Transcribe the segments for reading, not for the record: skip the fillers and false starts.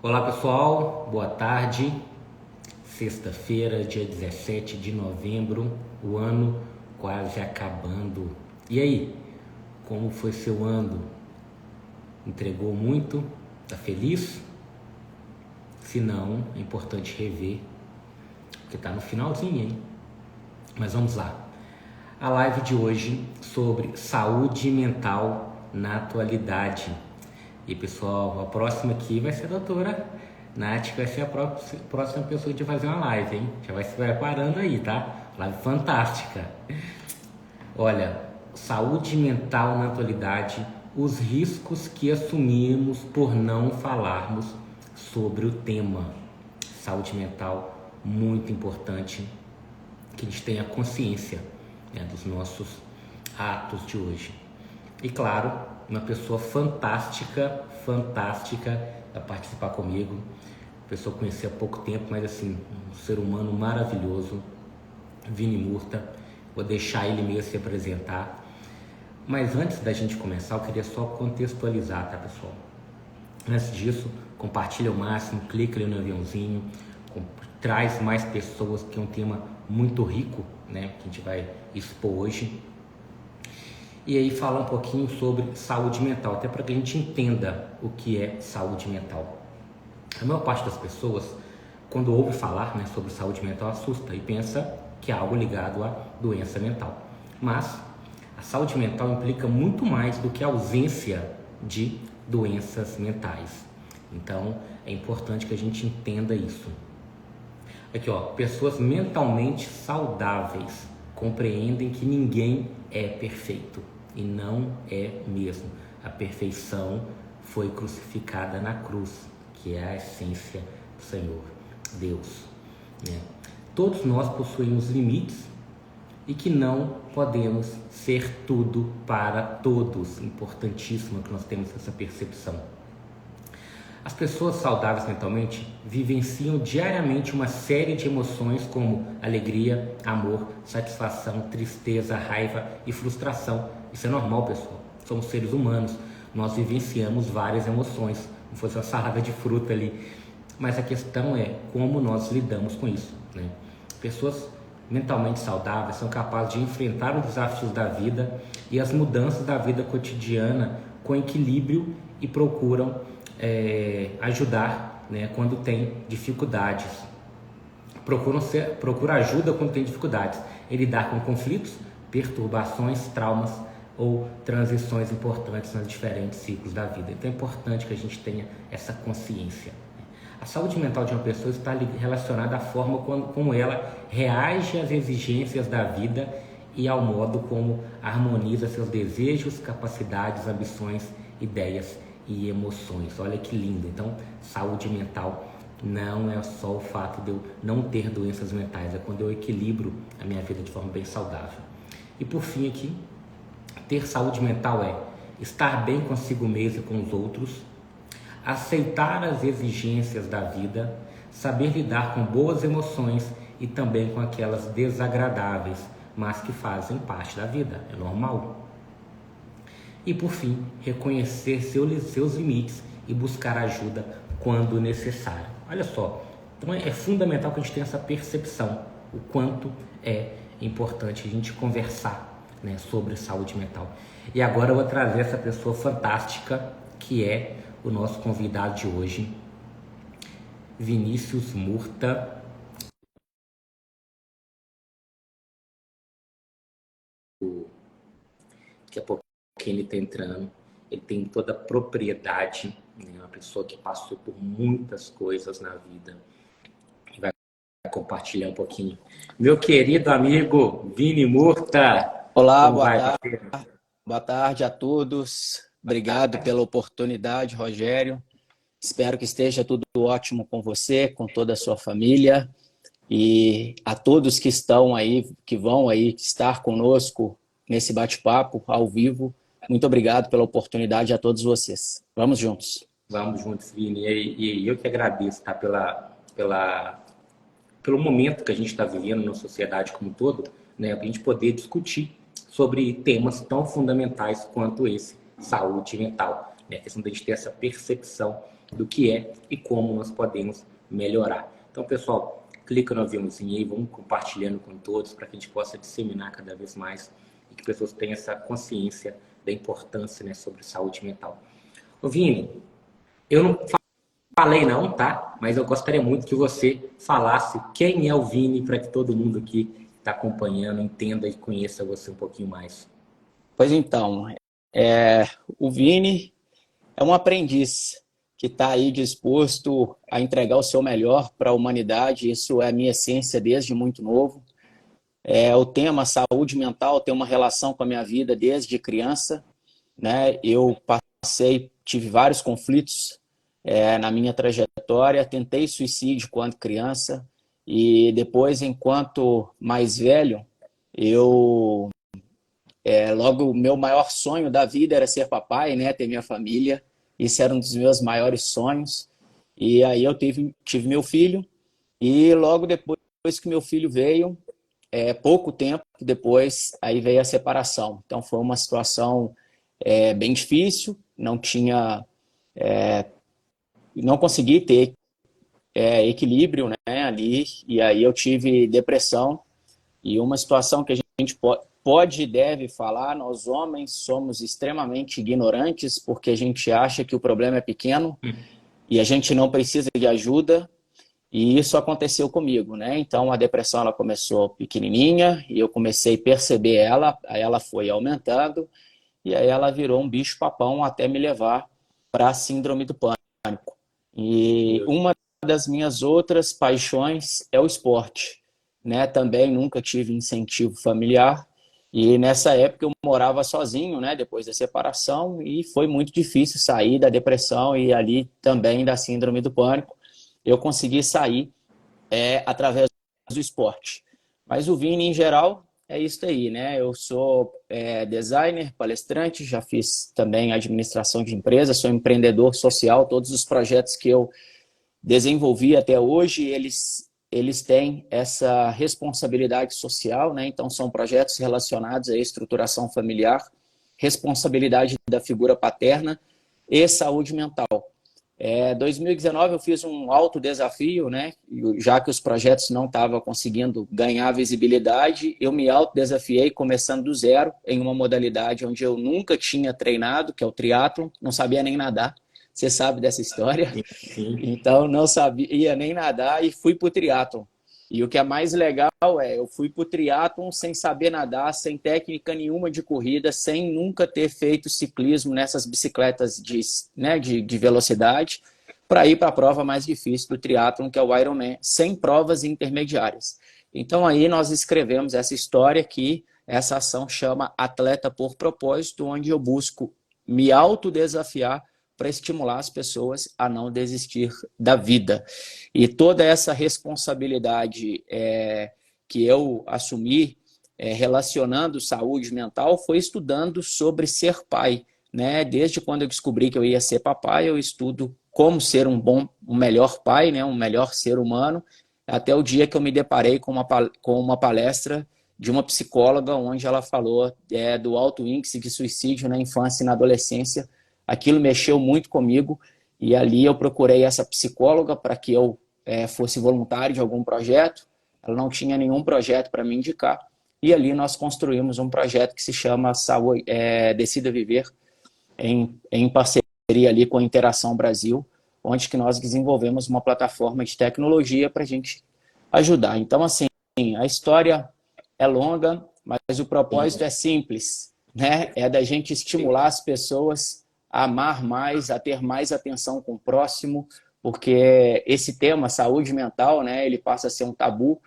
Olá pessoal, boa tarde. Sexta-feira, dia 17 de novembro, o ano quase acabando. E aí, como foi seu ano? Entregou muito? Tá feliz? Se não, é importante rever, porque tá no finalzinho, hein? Mas vamos lá. A live de hoje sobre saúde mental na atualidade. E pessoal, a próxima aqui vai ser a doutora Nath, que vai ser a próxima pessoa de fazer uma live, hein? Já vai se preparando aí, tá? Live fantástica. Olha, saúde mental na atualidade, os riscos que assumimos por não falarmos sobre o tema. Saúde mental, muito importante que a gente tenha consciência, né, dos nossos atos de hoje. E claro, uma pessoa fantástica a participar comigo. Pessoa que conheci há pouco tempo, mas assim, um ser humano maravilhoso, Vini Murta. Vou deixar ele mesmo se apresentar. Mas antes da gente começar, eu queria só contextualizar, tá, pessoal? Antes disso, compartilha ao máximo, clica ali no aviãozinho, traz mais pessoas, que é um tema muito rico, né, que a gente vai expor hoje. E aí falar um pouquinho sobre saúde mental, até para que a gente entenda o que é saúde mental. A maior parte das pessoas, quando ouve falar, né, sobre saúde mental, assusta e pensa que é algo ligado à doença mental. Mas a saúde mental implica muito mais do que a ausência de doenças mentais. Então é importante que a gente entenda isso. Aqui, ó, pessoas mentalmente saudáveis compreendem que ninguém é perfeito. E não é mesmo. A perfeição foi crucificada na cruz, que é a essência do Senhor, Deus, né? Todos nós possuímos limites e que não podemos ser tudo para todos. Importantíssimo que nós temos essa percepção. As pessoas saudáveis mentalmente vivenciam diariamente uma série de emoções como alegria, amor, satisfação, tristeza, raiva e frustração. Isso é normal, pessoal. Somos seres humanos. Nós vivenciamos várias emoções, como fosse uma salada de fruta ali. Mas a questão é como nós lidamos com isso, né? Pessoas mentalmente saudáveis são capazes de enfrentar os desafios da vida e as mudanças da vida cotidiana com equilíbrio e procuram ajudar, né, quando tem dificuldades. Procura ajuda quando tem dificuldades em lidar com conflitos, perturbações, traumas ou transições importantes nos diferentes ciclos da vida. Então é importante que a gente tenha essa consciência. A saúde mental de uma pessoa está relacionada à forma como ela reage às exigências da vida e ao modo como harmoniza seus desejos, capacidades, ambições, ideias e emoções. Olha que lindo. Então, saúde mental não é só o fato de eu não ter doenças mentais, é quando eu equilibro a minha vida de forma bem saudável. E por fim aqui, ter saúde mental é estar bem consigo mesmo e com os outros, aceitar as exigências da vida, saber lidar com boas emoções e também com aquelas desagradáveis, mas que fazem parte da vida, é normal. E por fim, reconhecer seus limites e buscar ajuda quando necessário. Olha só, então é fundamental que a gente tenha essa percepção, o quanto é importante a gente conversar, né, sobre saúde mental. E agora eu vou trazer essa pessoa fantástica, que é o nosso convidado de hoje, Vinícius Murta. Daqui a pouco ele está entrando. Ele tem toda a propriedade, né? Uma pessoa que passou por muitas coisas na vida e vai compartilhar um pouquinho. Meu querido amigo Vini Murta, Olá, como vai, parceiro? boa tarde a todos. Obrigado pela oportunidade, Rogério. Espero que esteja tudo ótimo com você, com toda a sua família e a todos que estão aí, que vão aí estar conosco nesse bate-papo ao vivo. Muito obrigado pela oportunidade a todos vocês. Vamos juntos. Vamos juntos, Vini. E eu que agradeço, tá, pelo momento que a gente está vivendo na sociedade como um todo, né, para a gente poder discutir sobre temas tão fundamentais quanto esse, saúde mental. né? A questão da gente ter essa percepção do que é e como nós podemos melhorar. Então, pessoal, clica no aviãozinho aí, vamos compartilhando com todos para que a gente possa disseminar cada vez mais e que pessoas tenham essa consciência da importância, né, sobre saúde mental. Ô Vini, eu não falei não, tá? Mas eu gostaria muito que você falasse quem é o Vini para que todo mundo aqui está acompanhando entenda e conheça você um pouquinho mais. Pois então, o Vini é um aprendiz que está aí disposto a entregar o seu melhor para a humanidade. Isso é a minha essência desde muito novo. O tema saúde mental tem uma relação com a minha vida desde criança, né? Eu tive vários conflitos na minha trajetória, tentei suicídio quando criança e depois, enquanto mais velho, eu logo o meu maior sonho da vida era ser papai, né? Ter minha família. Isso era um dos meus maiores sonhos. E aí eu tive meu filho e logo depois que meu filho veio, pouco tempo depois, aí veio a separação. Então foi uma situação bem difícil, não consegui ter equilíbrio, né, ali, e aí eu tive depressão. E uma situação que a gente pode e deve falar, nós homens somos extremamente ignorantes porque a gente acha que o problema é pequeno e a gente não precisa de ajuda. E isso aconteceu comigo, né? Então a depressão ela começou pequenininha e eu comecei a perceber ela, aí ela foi aumentando e aí ela virou um bicho-papão até me levar para a síndrome do pânico. E uma das minhas outras paixões é o esporte, né? Também nunca tive incentivo familiar e nessa época eu morava sozinho, né? Depois da separação e foi muito difícil sair da depressão e ali também da síndrome do pânico. Eu consegui sair através do esporte. Mas o Vini, em geral, é isso aí, né? Eu sou designer, palestrante, já fiz também administração de empresa, sou empreendedor social. Todos os projetos que eu desenvolvi até hoje, eles têm essa responsabilidade social, né? Então, são projetos relacionados à estruturação familiar, responsabilidade da figura paterna e saúde mental. 2019 eu fiz um alto desafio, né? Já que os projetos não estavam conseguindo ganhar visibilidade, eu me autodesafiei começando do zero em uma modalidade onde eu nunca tinha treinado, que é o triatlon, não sabia nem nadar. Você sabe dessa história? Sim. Então não sabia nem nadar e fui para o triatlon. E o que é mais legal eu fui para o triatlon sem saber nadar, sem técnica nenhuma de corrida, sem nunca ter feito ciclismo nessas bicicletas de velocidade, para ir para a prova mais difícil do triatlon, que é o Ironman, sem provas intermediárias. Então aí nós escrevemos essa história que essa ação chama Atleta por Propósito, onde eu busco me autodesafiar para estimular as pessoas a não desistir da vida. E toda essa responsabilidade que eu assumi relacionando saúde mental foi estudando sobre ser pai, né? Desde quando eu descobri que eu ia ser papai, eu estudo como ser um melhor pai, né? Um melhor ser humano, até o dia que eu me deparei com uma palestra de uma psicóloga onde ela falou do alto índice de suicídio na infância e na adolescência. Aquilo mexeu muito comigo e ali eu procurei essa psicóloga para que eu fosse voluntário de algum projeto. Ela não tinha nenhum projeto para me indicar e ali nós construímos um projeto que se chama Decida Viver, em parceria ali com a Interação Brasil, onde que nós desenvolvemos uma plataforma de tecnologia para a gente ajudar. Então, assim, a história é longa, mas o propósito é simples, né? É da gente estimular as pessoas a amar mais, a ter mais atenção com o próximo, porque esse tema, saúde mental, né, ele passa a ser um tabu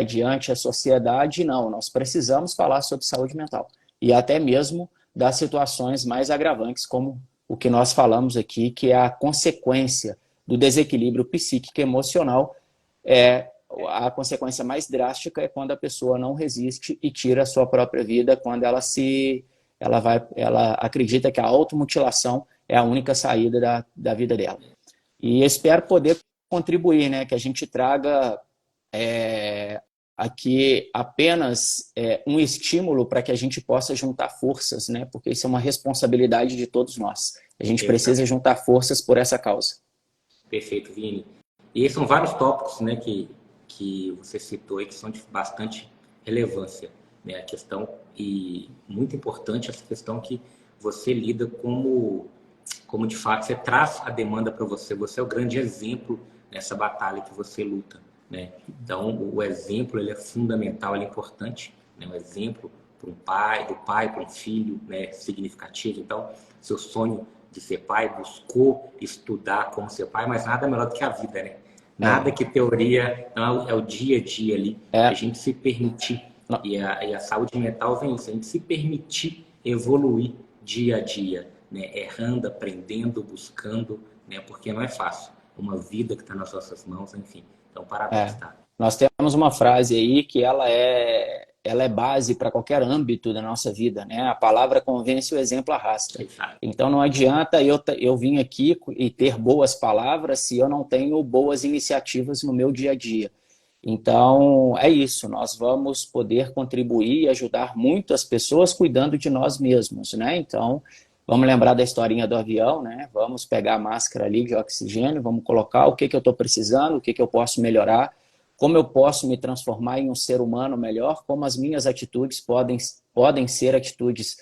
diante da sociedade. Não, nós precisamos falar sobre saúde mental. E até mesmo das situações mais agravantes, como o que nós falamos aqui, que é a consequência do desequilíbrio psíquico e emocional. A consequência mais drástica é quando a pessoa não resiste e tira a sua própria vida, quando ela acredita que a automutilação é a única saída da vida dela. E espero poder contribuir, né, que a gente traga aqui apenas um estímulo para que a gente possa juntar forças, né, porque isso é uma responsabilidade de todos nós. A gente precisa Exato. juntar forças por essa causa. Perfeito, Vini. E são vários tópicos, né, que você citou aí que são de bastante relevância, né? A questão, e muito importante essa questão que você lida como de fato você traz a demanda para você. Você é o grande exemplo nessa batalha que você luta, né? Então, o exemplo ele é fundamental, ele é importante, né? O exemplo para um pai, do pai para um filho, né? Significativo. Então, seu sonho de ser pai buscou estudar como ser pai, mas nada melhor do que a vida, né? Nada É, que teoria, não, é o dia a dia ali, a é, gente se permitir. no- E a saúde mental vem isso, a gente se permitir evoluir dia a dia, né? Errando, aprendendo, buscando, né? Porque não é fácil. Uma vida que está nas nossas mãos, enfim. Então, parabéns, é. tá? Nós temos uma frase aí que ela é base para qualquer âmbito da nossa vida, né? A palavra convence, o exemplo arrasta. Exato. Então não adianta eu vir aqui e ter boas palavras se eu não tenho boas iniciativas no meu dia a dia. Então é isso, nós vamos poder contribuir e ajudar muito as pessoas cuidando de nós mesmos, né? Então vamos lembrar da historinha do avião, né? Vamos pegar a máscara ali de oxigênio, vamos colocar o que eu estou precisando, o que eu posso melhorar, como eu posso me transformar em um ser humano melhor, como as minhas atitudes podem ser atitudes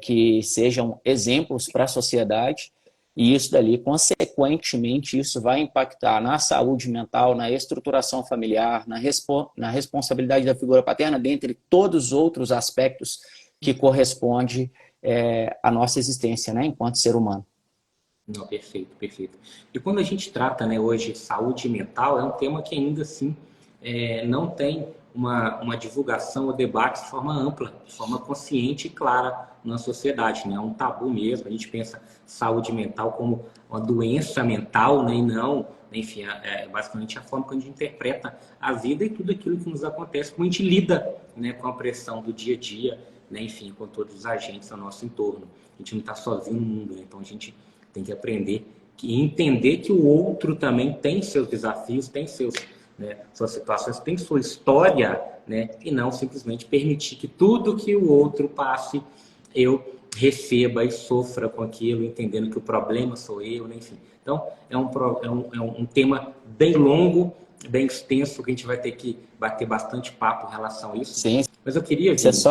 que sejam exemplos para a sociedade, e isso dali, consequentemente, isso vai impactar na saúde mental, na estruturação familiar, na responsabilidade da figura paterna, dentre todos os outros aspectos que corresponde à nossa existência, né, enquanto ser humano. Não, perfeito, perfeito. E quando a gente trata, né, hoje saúde mental, é um tema que ainda assim não tem uma divulgação ou debate de forma ampla, de forma consciente e clara na sociedade, né? É um tabu mesmo. A gente pensa saúde mental como uma doença mental, né? E não, enfim, basicamente a forma que a gente interpreta a vida e tudo aquilo que nos acontece, como a gente lida, né, com a pressão do dia a dia, né? Enfim, com todos os agentes ao nosso entorno. A gente não está sozinho no mundo, né? Então a gente tem que aprender e entender que o outro também tem seus desafios, tem suas situações, tem sua história, né? E não simplesmente permitir que tudo que o outro passe eu receba e sofra com aquilo, entendendo que o problema sou eu, né? Enfim. Então, é um tema bem longo, bem extenso, que a gente vai ter que bater bastante papo em relação a isso. Sim, Mas eu queria, isso é Vini,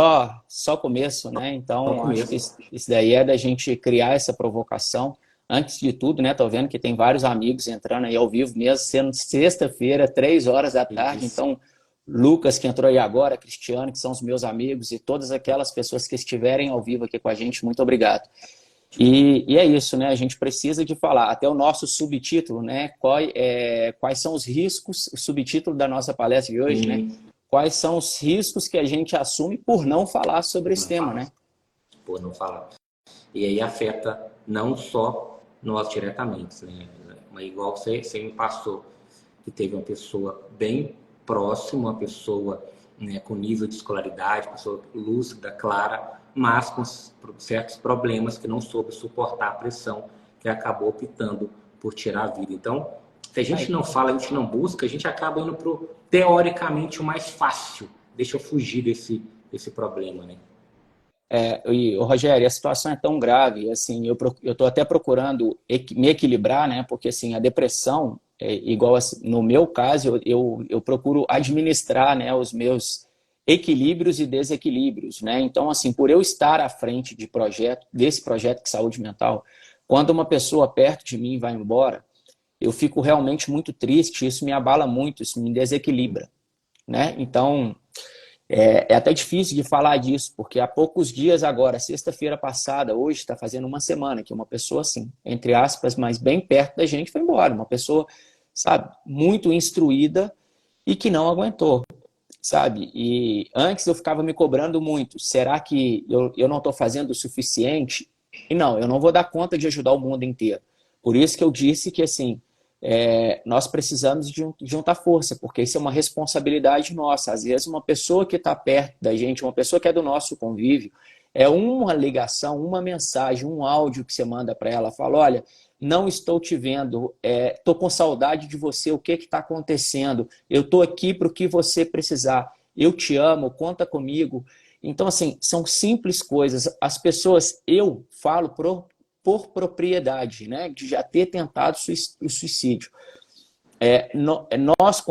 só começo, né? só Então, acho que começo. isso daí é da gente criar essa provocação. Antes de tudo, né? Tô vendo que tem vários amigos entrando aí ao vivo mesmo, sendo sexta-feira, 3 horas da tarde. Isso. Então, Lucas, que entrou aí agora, Cristiano, que são os meus amigos, e todas aquelas pessoas que estiverem ao vivo aqui com a gente, muito obrigado. E é isso, né? A gente precisa de falar. Até o nosso subtítulo, né? Quais são os riscos, o subtítulo da nossa palestra de hoje, né? Sim, Quais são os riscos que a gente assume por não falar sobre esse não tema, fala, né? por não falar. E aí afeta não só nós diretamente, né? Mas igual você me passou, que teve uma pessoa bem próxima, uma pessoa, né, com nível de escolaridade, pessoa lúcida, clara, mas com certos problemas que não soube suportar a pressão, que acabou optando por tirar a vida. Então, se a gente Aí, não fala, a gente não busca, a gente acaba indo para o teoricamente o mais fácil. Deixa eu fugir desse problema, né? Rogério, a situação é tão grave, assim, eu estou até procurando me equilibrar, né? Porque assim, a depressão, igual assim, no meu caso, eu procuro administrar, né, os meus equilíbrios e desequilíbrios, né? Então, assim, por eu estar à frente desse projeto de saúde mental, quando uma pessoa perto de mim vai embora, eu fico realmente muito triste, isso me abala muito, isso me desequilibra, né? Então, é até difícil de falar disso, porque há poucos dias agora, sexta-feira passada, hoje está fazendo uma semana que uma pessoa assim, entre aspas, mas bem perto da gente foi embora. Uma pessoa, sabe, muito instruída e que não aguentou, sabe? E antes eu ficava me cobrando muito. Será que eu não estou fazendo o suficiente? E não, eu não vou dar conta de ajudar o mundo inteiro. Por isso que eu disse que, assim, nós precisamos de juntar força, porque isso é uma responsabilidade nossa. Às vezes, uma pessoa que está perto da gente, uma pessoa que é do nosso convívio, é uma ligação, uma mensagem, um áudio que você manda para ela, fala, olha, não estou te vendo, estou com saudade de você, o que está acontecendo? Eu estou aqui para o que você precisar, eu te amo, conta comigo. Então, assim, são simples coisas. As pessoas, eu falo por propriedade, né? De já ter tentado o suicídio. Nós,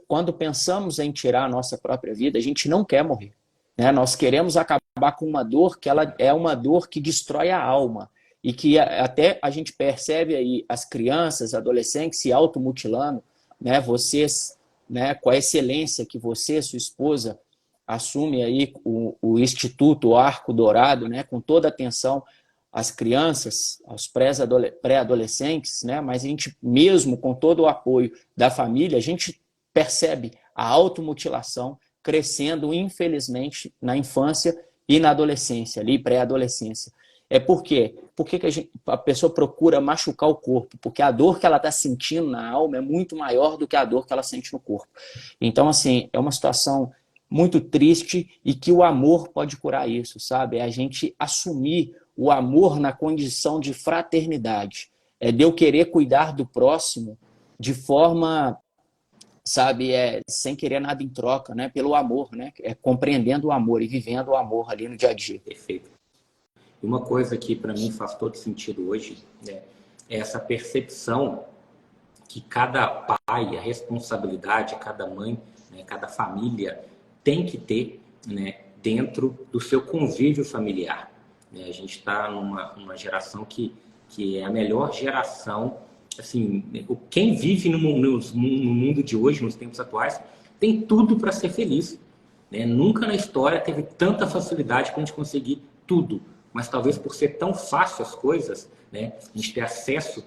quando pensamos em tirar a nossa própria vida, a gente não quer morrer, né? Nós queremos acabar com uma dor que ela é uma dor que destrói a alma e que até a gente percebe aí as crianças, adolescentes se automutilando, né? Vocês, né, com a excelência que você, sua esposa, assume aí o Instituto Arco Dourado, né, com toda a atenção às crianças, aos pré-adolescentes, né, mas a gente, mesmo com todo o apoio da família, a gente percebe a automutilação crescendo, infelizmente, na infância e na adolescência, ali, pré-adolescência. Por quê? Por que a pessoa procura machucar o corpo? Porque a dor que ela está sentindo na alma é muito maior do que a dor que ela sente no corpo. Então, assim, é uma situação muito triste e que o amor pode curar isso, sabe? É a gente assumir o amor na condição de fraternidade. De eu querer cuidar do próximo de forma, sabe, sem querer nada em troca, né? Pelo amor, né? Compreendendo o amor e vivendo o amor ali no dia a dia. Perfeito. E uma coisa que para mim faz todo sentido hoje, né, é essa percepção que cada pai, a responsabilidade, cada mãe, né, cada família tem que ter, né, dentro do seu convívio familiar. Né? A gente está numa geração que é a melhor geração. Assim, quem vive no mundo de hoje, nos tempos atuais, tem tudo para ser feliz. Né? Nunca na história teve tanta facilidade para a gente conseguir tudo. Mas talvez por ser tão fácil as coisas, né, a gente ter acesso,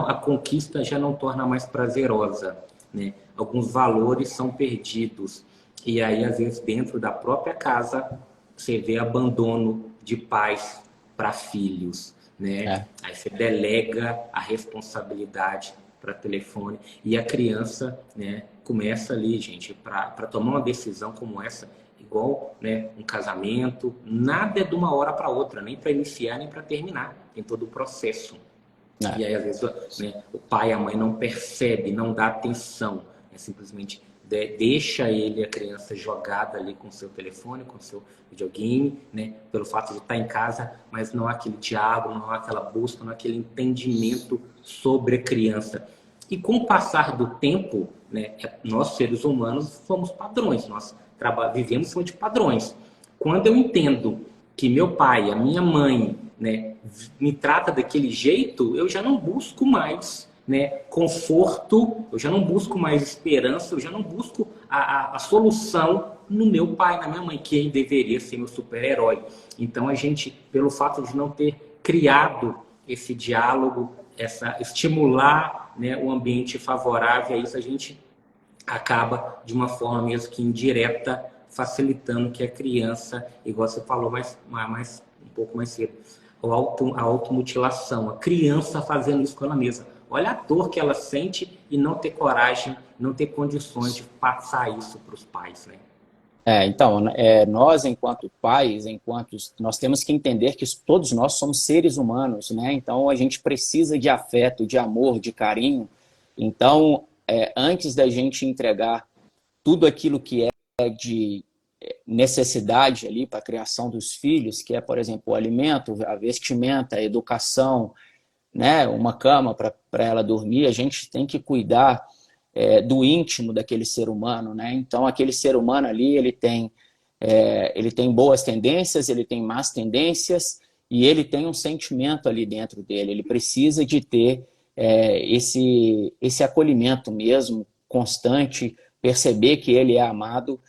a conquista já não torna mais prazerosa. Né? Alguns valores são perdidos. E aí, às vezes, dentro da própria casa, você vê abandono de pais para filhos. Né? Aí você delega a responsabilidade para telefone. E a criança, né, começa ali, gente, para tomar uma decisão como essa, igual, né, um casamento, nada é de uma hora para outra, nem para iniciar, nem para terminar. Tem todo o processo. E aí, às vezes, né, o pai e a mãe não percebem, não dá atenção. Simplesmente deixa a criança jogada ali com o seu telefone, com o seu videogame, né, pelo fato de estar em casa, mas não há aquele diálogo, não há aquela busca, não há aquele entendimento sobre a criança. E com o passar do tempo, né, nós, seres humanos, somos padrões, nós vivemos em cima de padrões. Quando eu entendo que meu pai, a minha mãe, né, me trata daquele jeito, eu já não busco mais, né, conforto, eu já não busco mais esperança, eu já não busco a solução no meu pai, na minha mãe, que deveria ser meu super-herói. Então a gente, pelo fato de não ter criado esse diálogo, estimular, né, o ambiente favorável a isso, a gente acaba de uma forma mesmo que indireta, facilitando que a criança, igual você falou um pouco mais cedo, a automutilação, a criança fazendo isso com ela mesma. Olha a dor que ela sente e não ter coragem, não ter condições de passar isso para os pais, né? Então, nós, enquanto pais, nós temos que entender que todos nós somos seres humanos, né? Então, a gente precisa de afeto, de amor, de carinho. Então, antes da gente entregar tudo aquilo que é de necessidade ali para a criação dos filhos, que é, por exemplo, o alimento, a vestimenta, a educação, né, uma cama para ela dormir, a gente tem que cuidar do íntimo daquele ser humano, né? Então, aquele ser humano ali, ele tem boas tendências, ele tem más tendências e ele tem um sentimento ali dentro dele. Ele precisa de ter esse acolhimento mesmo, constante, perceber que ele é amado.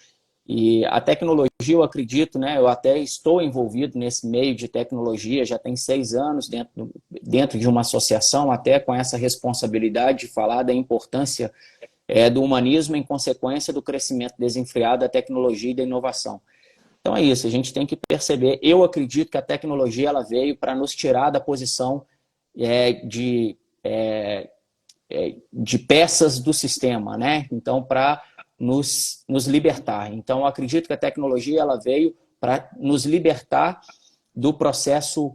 E a tecnologia, eu acredito, né, eu até estou envolvido nesse meio de tecnologia, já tem 6 anos dentro de uma associação, até com essa responsabilidade de falar da importância do humanismo em consequência do crescimento desenfreado da tecnologia e da inovação. Então é isso, a gente tem que perceber, eu acredito que a tecnologia ela veio para nos tirar da posição de peças do sistema, né? Então, para nos libertar. Então, eu acredito que a tecnologia ela veio para nos libertar do processo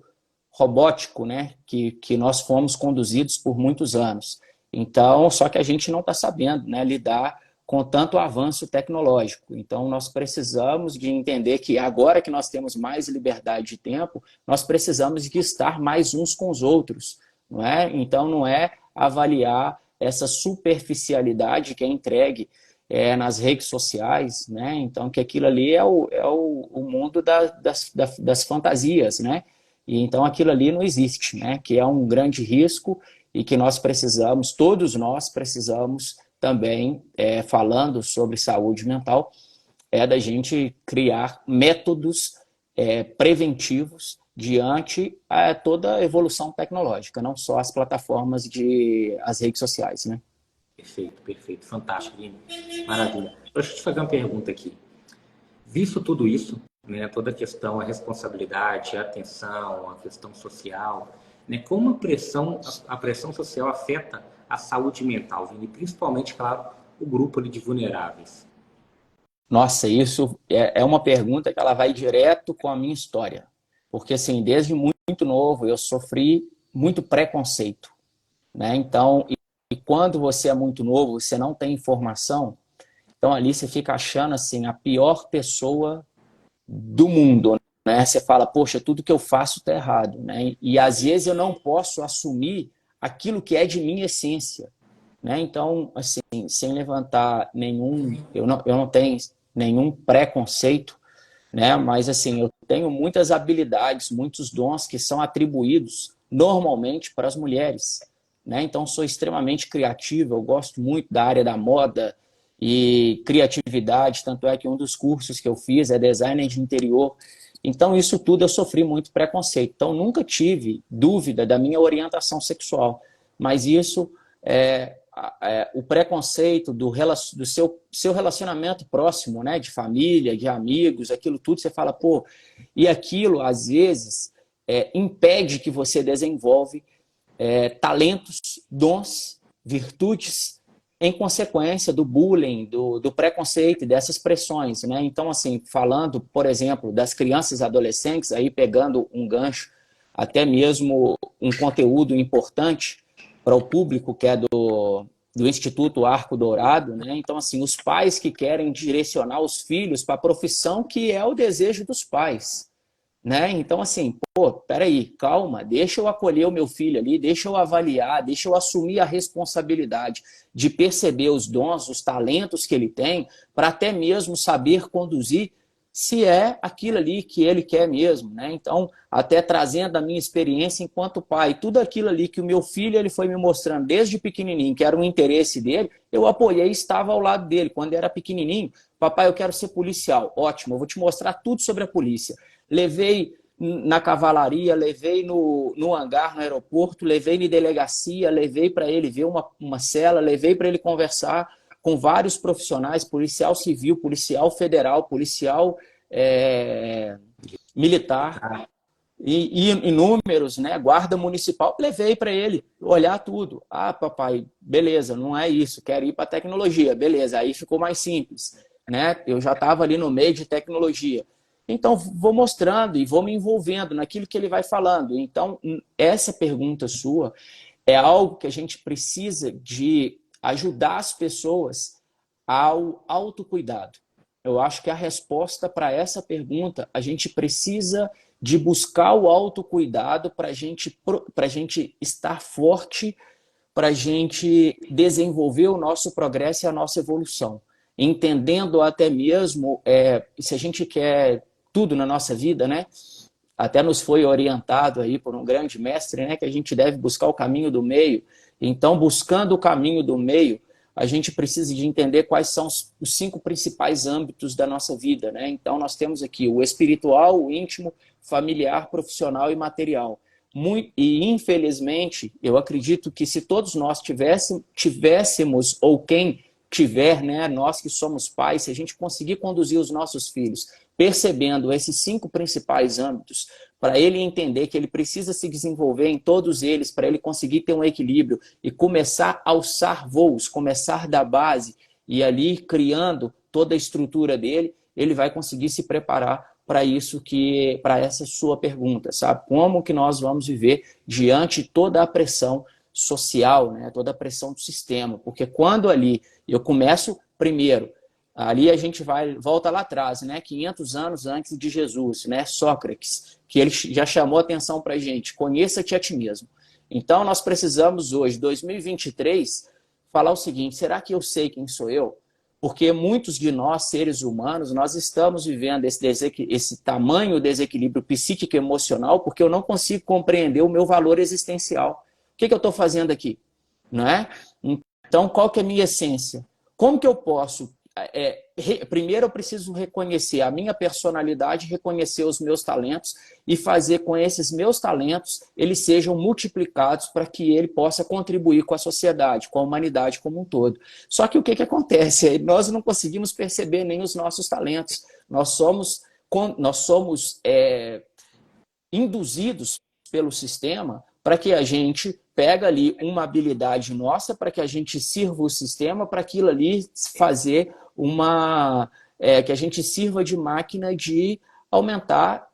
robótico, né, que nós fomos conduzidos por muitos anos. Então, só que a gente não está sabendo, né, lidar com tanto avanço tecnológico. Então, nós precisamos de entender que agora que nós temos mais liberdade de tempo, nós precisamos de estar mais uns com os outros, não é? Então, não é avaliar essa superficialidade que é entregue nas redes sociais, né? Então, que aquilo ali é o mundo das fantasias, né? E então aquilo ali não existe, né? Que é um grande risco e que nós precisamos, todos nós precisamos também, falando sobre saúde mental, da gente criar métodos preventivos diante a toda a evolução tecnológica, não só as plataformas as redes sociais, né? Perfeito, perfeito. Fantástico, Vini. Maravilha. Deixa eu te fazer uma pergunta aqui. Visto tudo isso, né, toda a questão, a responsabilidade, a atenção, a questão social, né, como a pressão social afeta a saúde mental, Vini? Principalmente, claro, o grupo ali de vulneráveis. Nossa, isso é uma pergunta que ela vai direto com a minha história. Porque, assim, desde muito novo eu sofri muito preconceito, né? Então, e quando você é muito novo, você não tem informação, então ali você fica achando, assim, a pior pessoa do mundo, né? Você fala, poxa, tudo que eu faço está errado, né? E às vezes eu não posso assumir aquilo que é de minha essência, né? Então, assim, sem levantar eu não tenho nenhum preconceito, né? Mas assim, eu tenho muitas habilidades, muitos dons que são atribuídos normalmente para as mulheres, né? Então, sou extremamente criativo, eu gosto muito da área da moda e criatividade, tanto é que um dos cursos que eu fiz é design de interior. Então, isso tudo eu sofri muito preconceito. Então, nunca tive dúvida da minha orientação sexual, mas isso o preconceito do seu relacionamento próximo, né, de família, de amigos, aquilo tudo, você fala, pô, e aquilo, às vezes, impede que você desenvolve talentos, dons, virtudes, em consequência do bullying, do preconceito e dessas pressões, né? Então, assim, falando, por exemplo, das crianças e adolescentes, aí pegando um gancho, até mesmo um conteúdo importante para o público, que é do Instituto Arco Dourado, né? Então, assim, os pais que querem direcionar os filhos para a profissão que é o desejo dos pais, né? Então, assim, pô, peraí, calma, deixa eu acolher o meu filho ali, deixa eu avaliar, deixa eu assumir a responsabilidade de perceber os dons, os talentos que ele tem, para até mesmo saber conduzir se é aquilo ali que ele quer mesmo, né? Então, até trazendo a minha experiência enquanto pai, tudo aquilo ali que o meu filho ele foi me mostrando desde pequenininho, que era um interesse dele, eu apoiei e estava ao lado dele. Quando era pequenininho, papai, eu quero ser policial. Ótimo, eu vou te mostrar tudo sobre a polícia. Levei na cavalaria, levei no hangar, no aeroporto, levei na delegacia, levei para ele ver uma cela, levei para ele conversar com vários profissionais, policial civil, policial federal, policial militar, e inúmeros, né? Guarda municipal, levei para ele olhar tudo. Ah, papai, beleza, não é isso, quero ir para tecnologia, beleza, aí ficou mais simples, né? Eu já estava ali no meio de tecnologia. Então, vou mostrando e vou me envolvendo naquilo que ele vai falando. Então, essa pergunta sua é algo que a gente precisa de ajudar as pessoas ao autocuidado. Eu acho que a resposta para essa pergunta, a gente precisa de buscar o autocuidado para a gente estar forte, para a gente desenvolver o nosso progresso e a nossa evolução. Entendendo até mesmo, se a gente quer tudo na nossa vida, né? Até nos foi orientado aí por um grande mestre, né? Que a gente deve buscar o caminho do meio. Então, buscando o caminho do meio, a gente precisa de entender quais são os 5 principais âmbitos da nossa vida, né? Então, nós temos aqui o espiritual, o íntimo, familiar, profissional e material. E, infelizmente, eu acredito que se todos nós tivéssemos, ou quem tiver, né, nós que somos pais, se a gente conseguir conduzir os nossos filhos percebendo esses 5 principais âmbitos, para ele entender que ele precisa se desenvolver em todos eles, para ele conseguir ter um equilíbrio e começar a alçar voos, começar da base e ali criando toda a estrutura dele, ele vai conseguir se preparar para essa sua pergunta, sabe? Como que nós vamos viver diante de toda a pressão social, né? Toda a pressão do sistema? Porque quando ali eu começo Primeiro, ali a gente volta lá atrás, né? 500 anos antes de Jesus, né? Sócrates, que ele já chamou atenção para a gente, conheça-te a ti mesmo. Então, nós precisamos hoje, 2023, falar o seguinte, será que eu sei quem sou eu? Porque muitos de nós, seres humanos, nós estamos vivendo esse tamanho desequilíbrio psíquico e emocional porque eu não consigo compreender o meu valor existencial. O que eu estou fazendo aqui? Não é? Então, qual que é a minha essência? Como que eu posso... primeiro eu preciso reconhecer a minha personalidade, reconhecer os meus talentos e fazer com esses meus talentos eles sejam multiplicados para que ele possa contribuir com a sociedade, com a humanidade como um todo. Só que o que acontece? Nós não conseguimos perceber nem os nossos talentos. Nós somos induzidos pelo sistema para que a gente pega ali uma habilidade nossa, para que a gente sirva o sistema, para aquilo ali fazer que a gente sirva de máquina de aumentar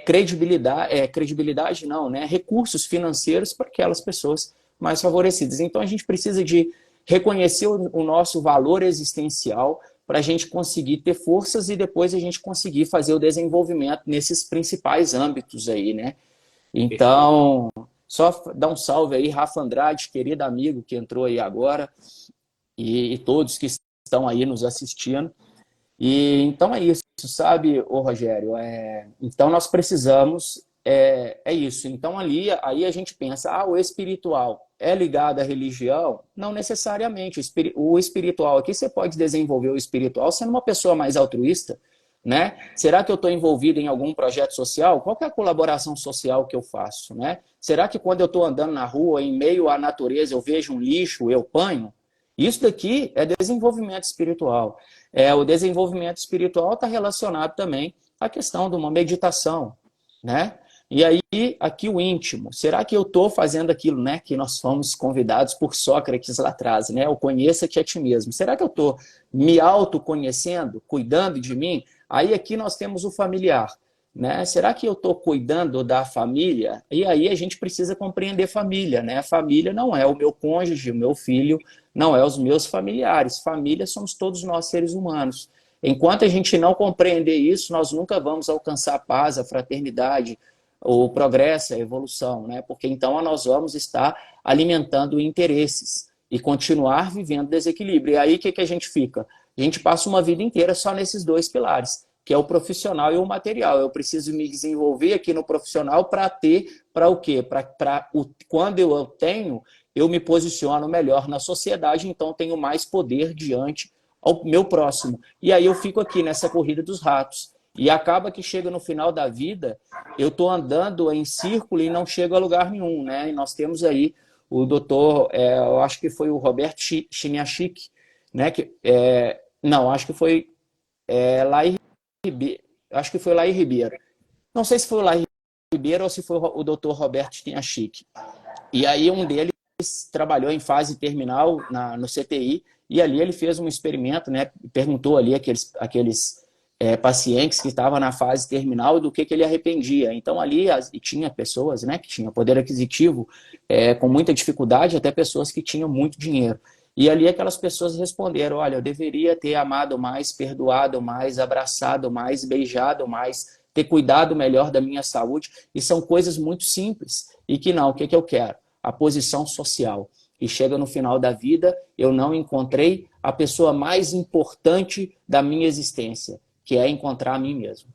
credibilidade não, né? Recursos financeiros para aquelas pessoas mais favorecidas. Então a gente precisa de reconhecer o nosso valor existencial para a gente conseguir ter forças e depois a gente conseguir fazer o desenvolvimento nesses principais âmbitos aí, né? Então, só dar um salve aí, Rafa Andrade, querido amigo que entrou aí agora, e todos que estão aí nos assistindo. E então é isso, sabe, ô Rogério? Então nós precisamos, isso. Então aí a gente pensa, o espiritual é ligado à religião? Não necessariamente. O espiritual aqui, você pode desenvolver o espiritual sendo uma pessoa mais altruísta, né? Será que eu estou envolvido em algum projeto social? Qual que é a colaboração social que eu faço, né? Será que quando eu estou andando na rua, em meio à natureza, eu vejo um lixo, eu panho? Isso daqui é desenvolvimento espiritual. O desenvolvimento espiritual está relacionado também à questão de uma meditação, né? E aí, aqui o íntimo. Será que eu estou fazendo aquilo, né, que nós fomos convidados por Sócrates lá atrás, né? O conheça-te a ti mesmo. Será que eu estou me autoconhecendo, cuidando de mim? Aí aqui nós temos o familiar, né? Será que eu estou cuidando da família? E aí a gente precisa compreender família, né? A família não é o meu cônjuge, o meu filho, não é os meus familiares. Família somos todos nós seres humanos. Enquanto a gente não compreender isso, nós nunca vamos alcançar a paz, a fraternidade, o progresso, a evolução, né? Porque então nós vamos estar alimentando interesses e continuar vivendo desequilíbrio. E aí o que a gente fica? A gente passa uma vida inteira só nesses dois pilares, que é o profissional e o material. Eu preciso me desenvolver aqui no profissional para o quê? Quando eu tenho, eu me posiciono melhor na sociedade, então tenho mais poder diante ao meu próximo. E aí eu fico aqui nessa corrida dos ratos. E acaba que chega no final da vida, eu estou andando em círculo e não chego a lugar nenhum, né? E nós temos aí o doutor, eu acho que foi o Roberto Chiniachik, né? Não, acho que foi Laí Ribeiro. Acho que foi Laí Ribeiro. Não sei se foi o Laí Ribeiro ou se foi o doutor Roberto Chiniachik. E aí um deles trabalhou em fase terminal no CTI e ali ele fez um experimento, né? Perguntou ali aqueles pacientes que estavam na fase terminal do que ele arrependia. Então ali tinha pessoas, né, que tinham poder aquisitivo com muita dificuldade, até pessoas que tinham muito dinheiro. E ali aquelas pessoas responderam, olha, eu deveria ter amado mais, perdoado mais, abraçado mais, beijado mais, ter cuidado melhor da minha saúde. E são coisas muito simples. E que não, o que eu quero? A posição social. E chega no final da vida, eu não encontrei a pessoa mais importante da minha existência, que é encontrar a mim mesmo.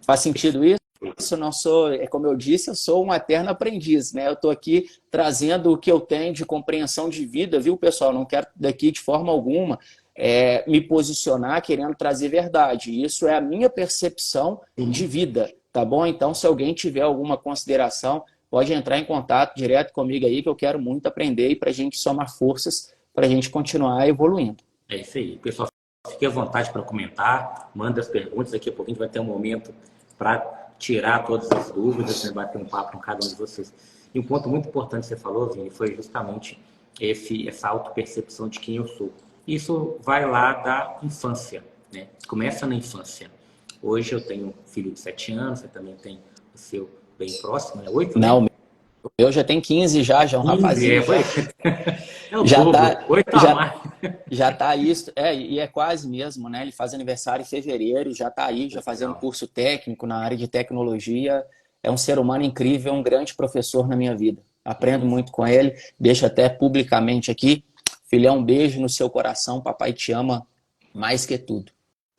Faz sentido isso? Eu não sou, como eu disse, eu sou um eterno aprendiz, né? Eu estou aqui trazendo o que eu tenho de compreensão de vida, viu, pessoal? Não quero daqui de forma alguma me posicionar querendo trazer verdade. Isso é a minha percepção de vida, tá bom? Então, se alguém tiver alguma consideração, pode entrar em contato direto comigo aí, que eu quero muito aprender e para a gente somar forças para a gente continuar evoluindo. É isso aí. Pessoal, fique à vontade para comentar, manda as perguntas. Daqui a pouco a gente vai ter um momento para tirar todas as dúvidas, né, bater um papo com cada um de vocês. E um ponto muito importante que você falou, Vini, foi justamente essa autopercepção de quem eu sou. Isso vai lá da infância, né? Começa na infância. Hoje eu tenho um filho de 7 anos, você também tem o seu bem próximo, né? 8, Não, né? Eu já tenho 15 já é um 15, rapazinho já. é o Já dobro, tá, 8 a já, mais. já tá isso, e é quase mesmo, né? Ele faz aniversário em fevereiro, já tá aí, já fazendo Legal. curso técnico na área de tecnologia. É um ser humano incrível, um grande professor na minha vida. Que Aprendo bênção. muito com ele, deixo até publicamente aqui. Filhão, um beijo no seu coração, papai te ama mais que tudo.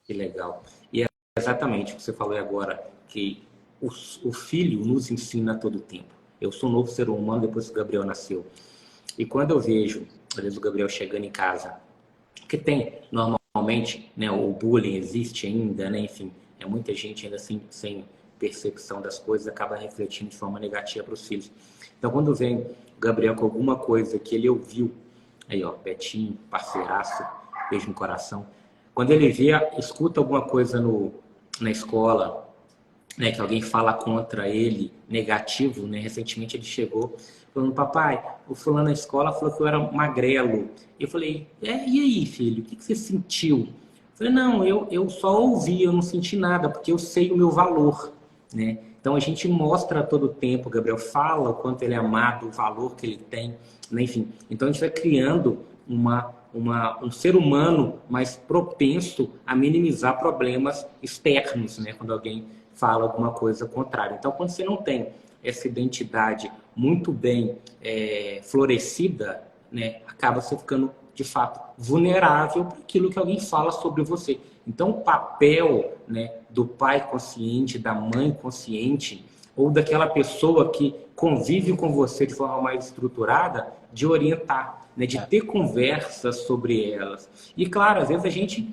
Que legal. E é exatamente o que você falou agora, que o, o filho nos ensina a todo tempo. Eu sou um novo ser humano depois que o Gabriel nasceu. E quando eu vejo, às vezes, o Gabriel chegando em casa, porque tem, normalmente, né, o bullying existe ainda, né, enfim, é muita gente ainda sem percepção das coisas, acaba refletindo de forma negativa para os filhos. Então, quando vem o Gabriel com alguma coisa que ele ouviu, aí, ó, Betinho, parceiraço, beijo no coração, quando ele vê, escuta alguma coisa na escola, né, que alguém fala contra ele, negativo, né? Recentemente ele chegou falando, papai, o fulano na escola falou que eu era magrelo. Eu falei, e aí, filho, o que você sentiu? Eu falei, não, eu só ouvi, eu não senti nada, porque eu sei o meu valor, né? Então a gente mostra a todo tempo, o Gabriel fala o quanto ele é amado, o valor que ele tem, né? Enfim. Então a gente vai criando um ser humano mais propenso a minimizar problemas externos, né? Quando alguém fala alguma coisa contrária. Então, quando você não tem essa identidade muito bem florescida, né, acaba você ficando, de fato, vulnerável para aquilo que alguém fala sobre você. Então, o papel, né, do pai consciente, da mãe consciente, ou daquela pessoa que convive com você de forma mais estruturada, de orientar, né, de ter conversas sobre elas. E, claro, às vezes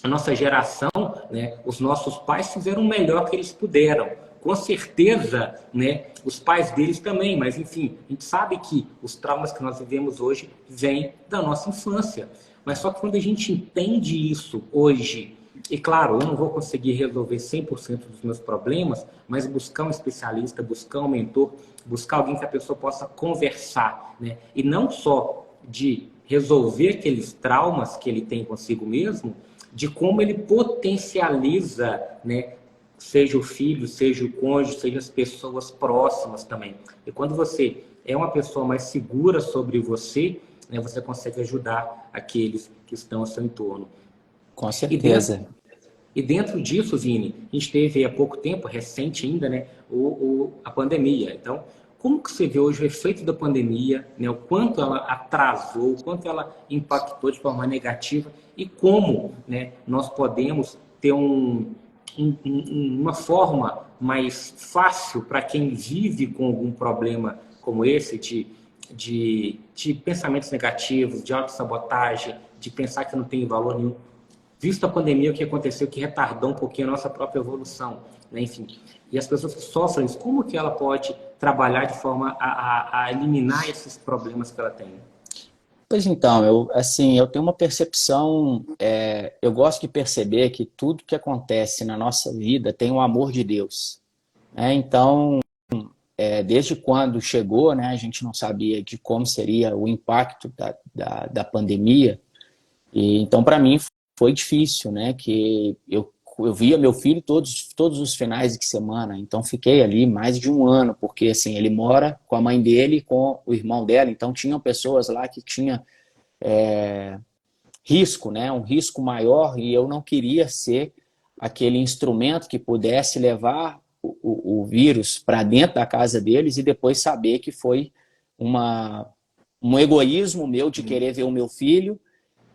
a nossa geração, né, os nossos pais fizeram o melhor que eles puderam. Com certeza, né, os pais deles também, mas enfim, a gente sabe que os traumas que nós vivemos hoje vêm da nossa infância. Mas só que quando a gente entende isso hoje, e claro, eu não vou conseguir resolver 100% dos meus problemas, mas buscar um especialista, buscar um mentor, buscar alguém que a pessoa possa conversar, né? E não só de resolver aqueles traumas que ele tem consigo mesmo, de como ele potencializa, né, seja o filho, seja o cônjuge, seja as pessoas próximas também. E quando você é uma pessoa mais segura sobre você, né, você consegue ajudar aqueles que estão ao seu entorno. Com E dentro, certeza. e dentro disso, Vini, a gente teve há pouco tempo, recente ainda, né, a pandemia. Então, como que você vê hoje o efeito da pandemia, né, o quanto ela atrasou, o quanto ela impactou de forma negativa e como, né, nós podemos ter uma forma mais fácil para quem vive com algum problema como esse, de pensamentos negativos, de autossabotagem, de pensar que não tem valor nenhum, visto a pandemia, o que aconteceu que retardou um pouquinho a nossa própria evolução, né? Enfim. E as pessoas que sofrem isso, como que ela pode trabalhar de forma a eliminar esses problemas que ela tem? Pois então, eu tenho uma percepção, eu gosto de perceber que tudo que acontece na nossa vida tem o amor de Deus, né? Então, desde quando chegou, né, a gente não sabia de como seria o impacto da pandemia, e então para mim foi difícil, né, que eu via meu filho todos os finais de semana, então fiquei ali mais de um ano, porque assim, ele mora com a mãe dele e com o irmão dela, então tinham pessoas lá que tinham risco, né, um risco maior, e eu não queria ser aquele instrumento que pudesse levar o vírus para dentro da casa deles e depois saber que foi uma, um egoísmo meu de querer ver o meu filho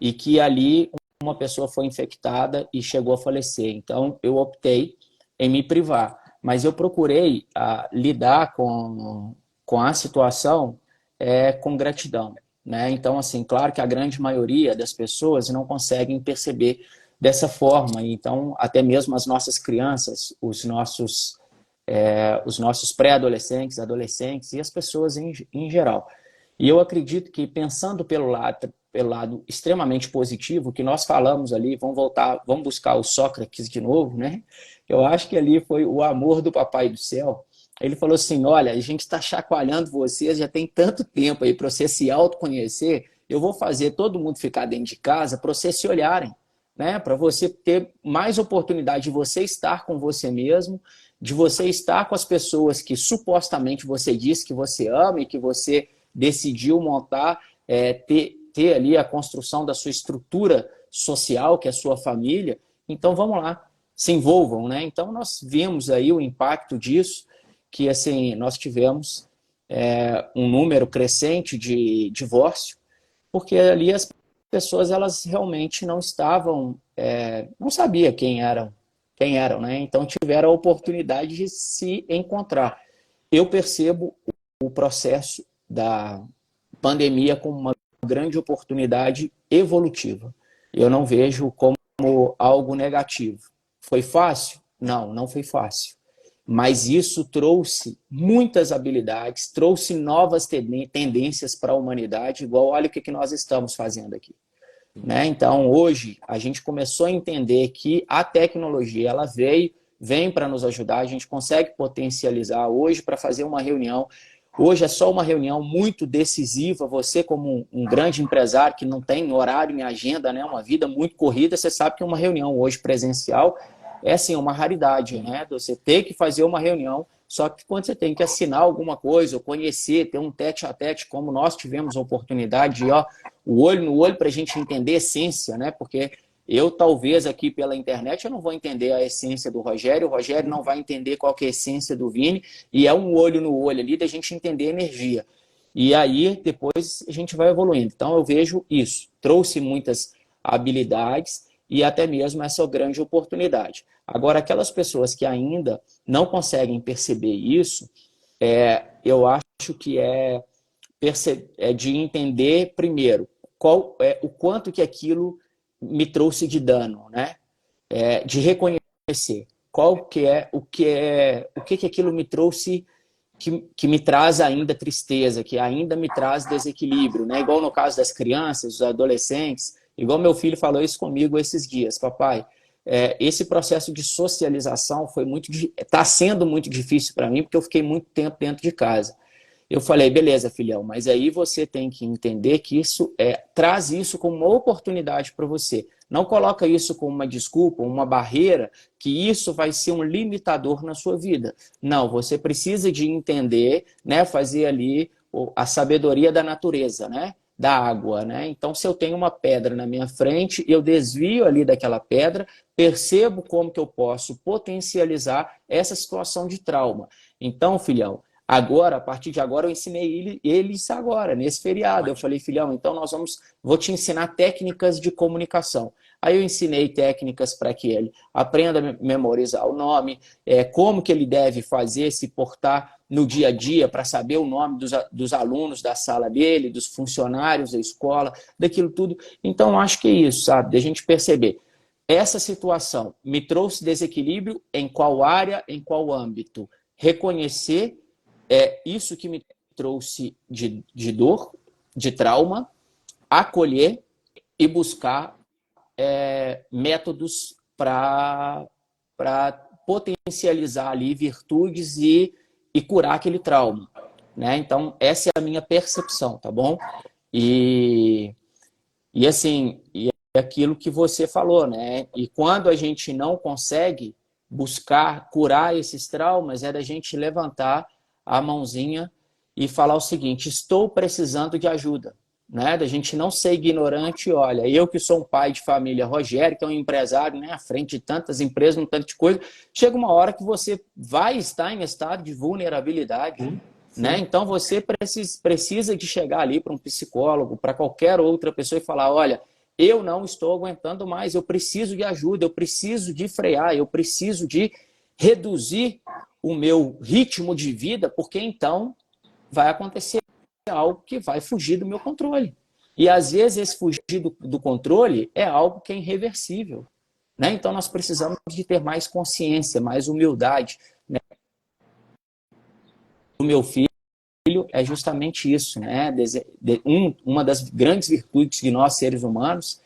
e que ali uma pessoa foi infectada e chegou a falecer. Então, eu optei em me privar. Mas eu procurei lidar com a situação com gratidão, né? Então, assim, claro que a grande maioria das pessoas não conseguem perceber dessa forma. Então, até mesmo as nossas crianças, os nossos pré-adolescentes, adolescentes e as pessoas em geral. E eu acredito que, pensando pelo lado extremamente positivo, que nós falamos ali, vamos buscar o Sócrates de novo, né? Eu acho que ali foi o amor do Papai do Céu. Ele falou assim: olha, a gente está chacoalhando vocês já tem tanto tempo aí para você se autoconhecer, eu vou fazer todo mundo ficar dentro de casa para vocês se olharem, né? Para você ter mais oportunidade de você estar com você mesmo de você estar com as pessoas que supostamente você diz que você ama e que você decidiu montar, ter ali a construção da sua estrutura social, que é a sua família. Então, vamos lá, se envolvam, né? Então, nós vimos aí o impacto disso, que assim, nós tivemos um número crescente de divórcio, porque ali as pessoas elas realmente não estavam, não sabia quem eram, né? Então tiveram a oportunidade de se encontrar. Eu percebo o processo da pandemia como uma grande oportunidade evolutiva. Eu não vejo como algo negativo. Foi fácil? Não, não foi fácil. Mas isso trouxe muitas habilidades, trouxe novas tendências para a humanidade, igual olha o que nós estamos fazendo aqui. Né? Então, hoje, a gente começou a entender que a tecnologia ela vem para nos ajudar, a gente consegue potencializar hoje para fazer uma reunião. Hoje é só uma reunião muito decisiva. Você, como um grande empresário que não tem horário em agenda, né? Uma vida muito corrida, você sabe que uma reunião hoje presencial é assim, uma raridade, né? Você tem que fazer uma reunião, só que quando você tem que assinar alguma coisa, ou conhecer, ter um tete-a-tete, como nós tivemos a oportunidade de, o olho no olho para a gente entender a essência, né? Porque eu, talvez, aqui pela internet, eu não vou entender a essência do Rogério, o Rogério não vai entender qual que é a essência do Vini, e é um olho no olho ali da gente entender a energia. E aí, depois, a gente vai evoluindo. Então, eu vejo isso. Trouxe muitas habilidades e até mesmo essa grande oportunidade. Agora, aquelas pessoas que ainda não conseguem perceber isso, eu acho que é de entender, primeiro, o quanto que aquilo me trouxe de dano, né? De reconhecer o que aquilo me trouxe, que me traz ainda tristeza, que ainda me traz desequilíbrio, né? Igual no caso das crianças, dos adolescentes, igual meu filho falou isso comigo esses dias, papai, esse processo de socialização está sendo muito difícil para mim, porque eu fiquei muito tempo dentro de casa. Eu falei, beleza, filhão, mas aí você tem que entender que isso traz isso como uma oportunidade para você. Não coloca isso como uma desculpa, uma barreira, que isso vai ser um limitador na sua vida. Não, você precisa de entender, né, fazer ali a sabedoria da natureza, né, da água, né? Então, se eu tenho uma pedra na minha frente, eu desvio ali daquela pedra, percebo como que eu posso potencializar essa situação de trauma. Então, filhão, agora, a partir de agora, eu ensinei eles agora, nesse feriado. Eu falei, filhão, então vou te ensinar técnicas de comunicação. Aí eu ensinei técnicas para que ele aprenda a memorizar o nome, como que ele deve fazer, se portar no dia a dia para saber o nome dos alunos da sala dele, dos funcionários da escola, daquilo tudo. Então, acho que é isso, sabe? De a gente perceber. Essa situação me trouxe desequilíbrio em qual área, em qual âmbito? Reconhecer isso que me trouxe de dor, de trauma, acolher e buscar métodos para potencializar ali virtudes e curar aquele trauma, né? Então, essa é a minha percepção, tá bom? E assim, é aquilo que você falou, né? E quando a gente não consegue buscar curar esses traumas, da gente levantar a mãozinha e falar o seguinte, estou precisando de ajuda, né? Da gente não ser ignorante. Olha, eu que sou um pai de família, Rogério, que é um empresário, né, à frente de tantas empresas, um tanto de coisa, chega uma hora que você vai estar em estado de vulnerabilidade, né? Então você precisa de chegar ali para um psicólogo, para qualquer outra pessoa e falar, olha, eu não estou aguentando mais, eu preciso de ajuda, eu preciso de frear, eu preciso de reduzir o meu ritmo de vida, porque então vai acontecer algo que vai fugir do meu controle. E às vezes esse fugir do controle é algo que é irreversível, né? Então nós precisamos de ter mais consciência, mais humildade, né? O meu filho é justamente isso, né? Uma das grandes virtudes de nós seres humanos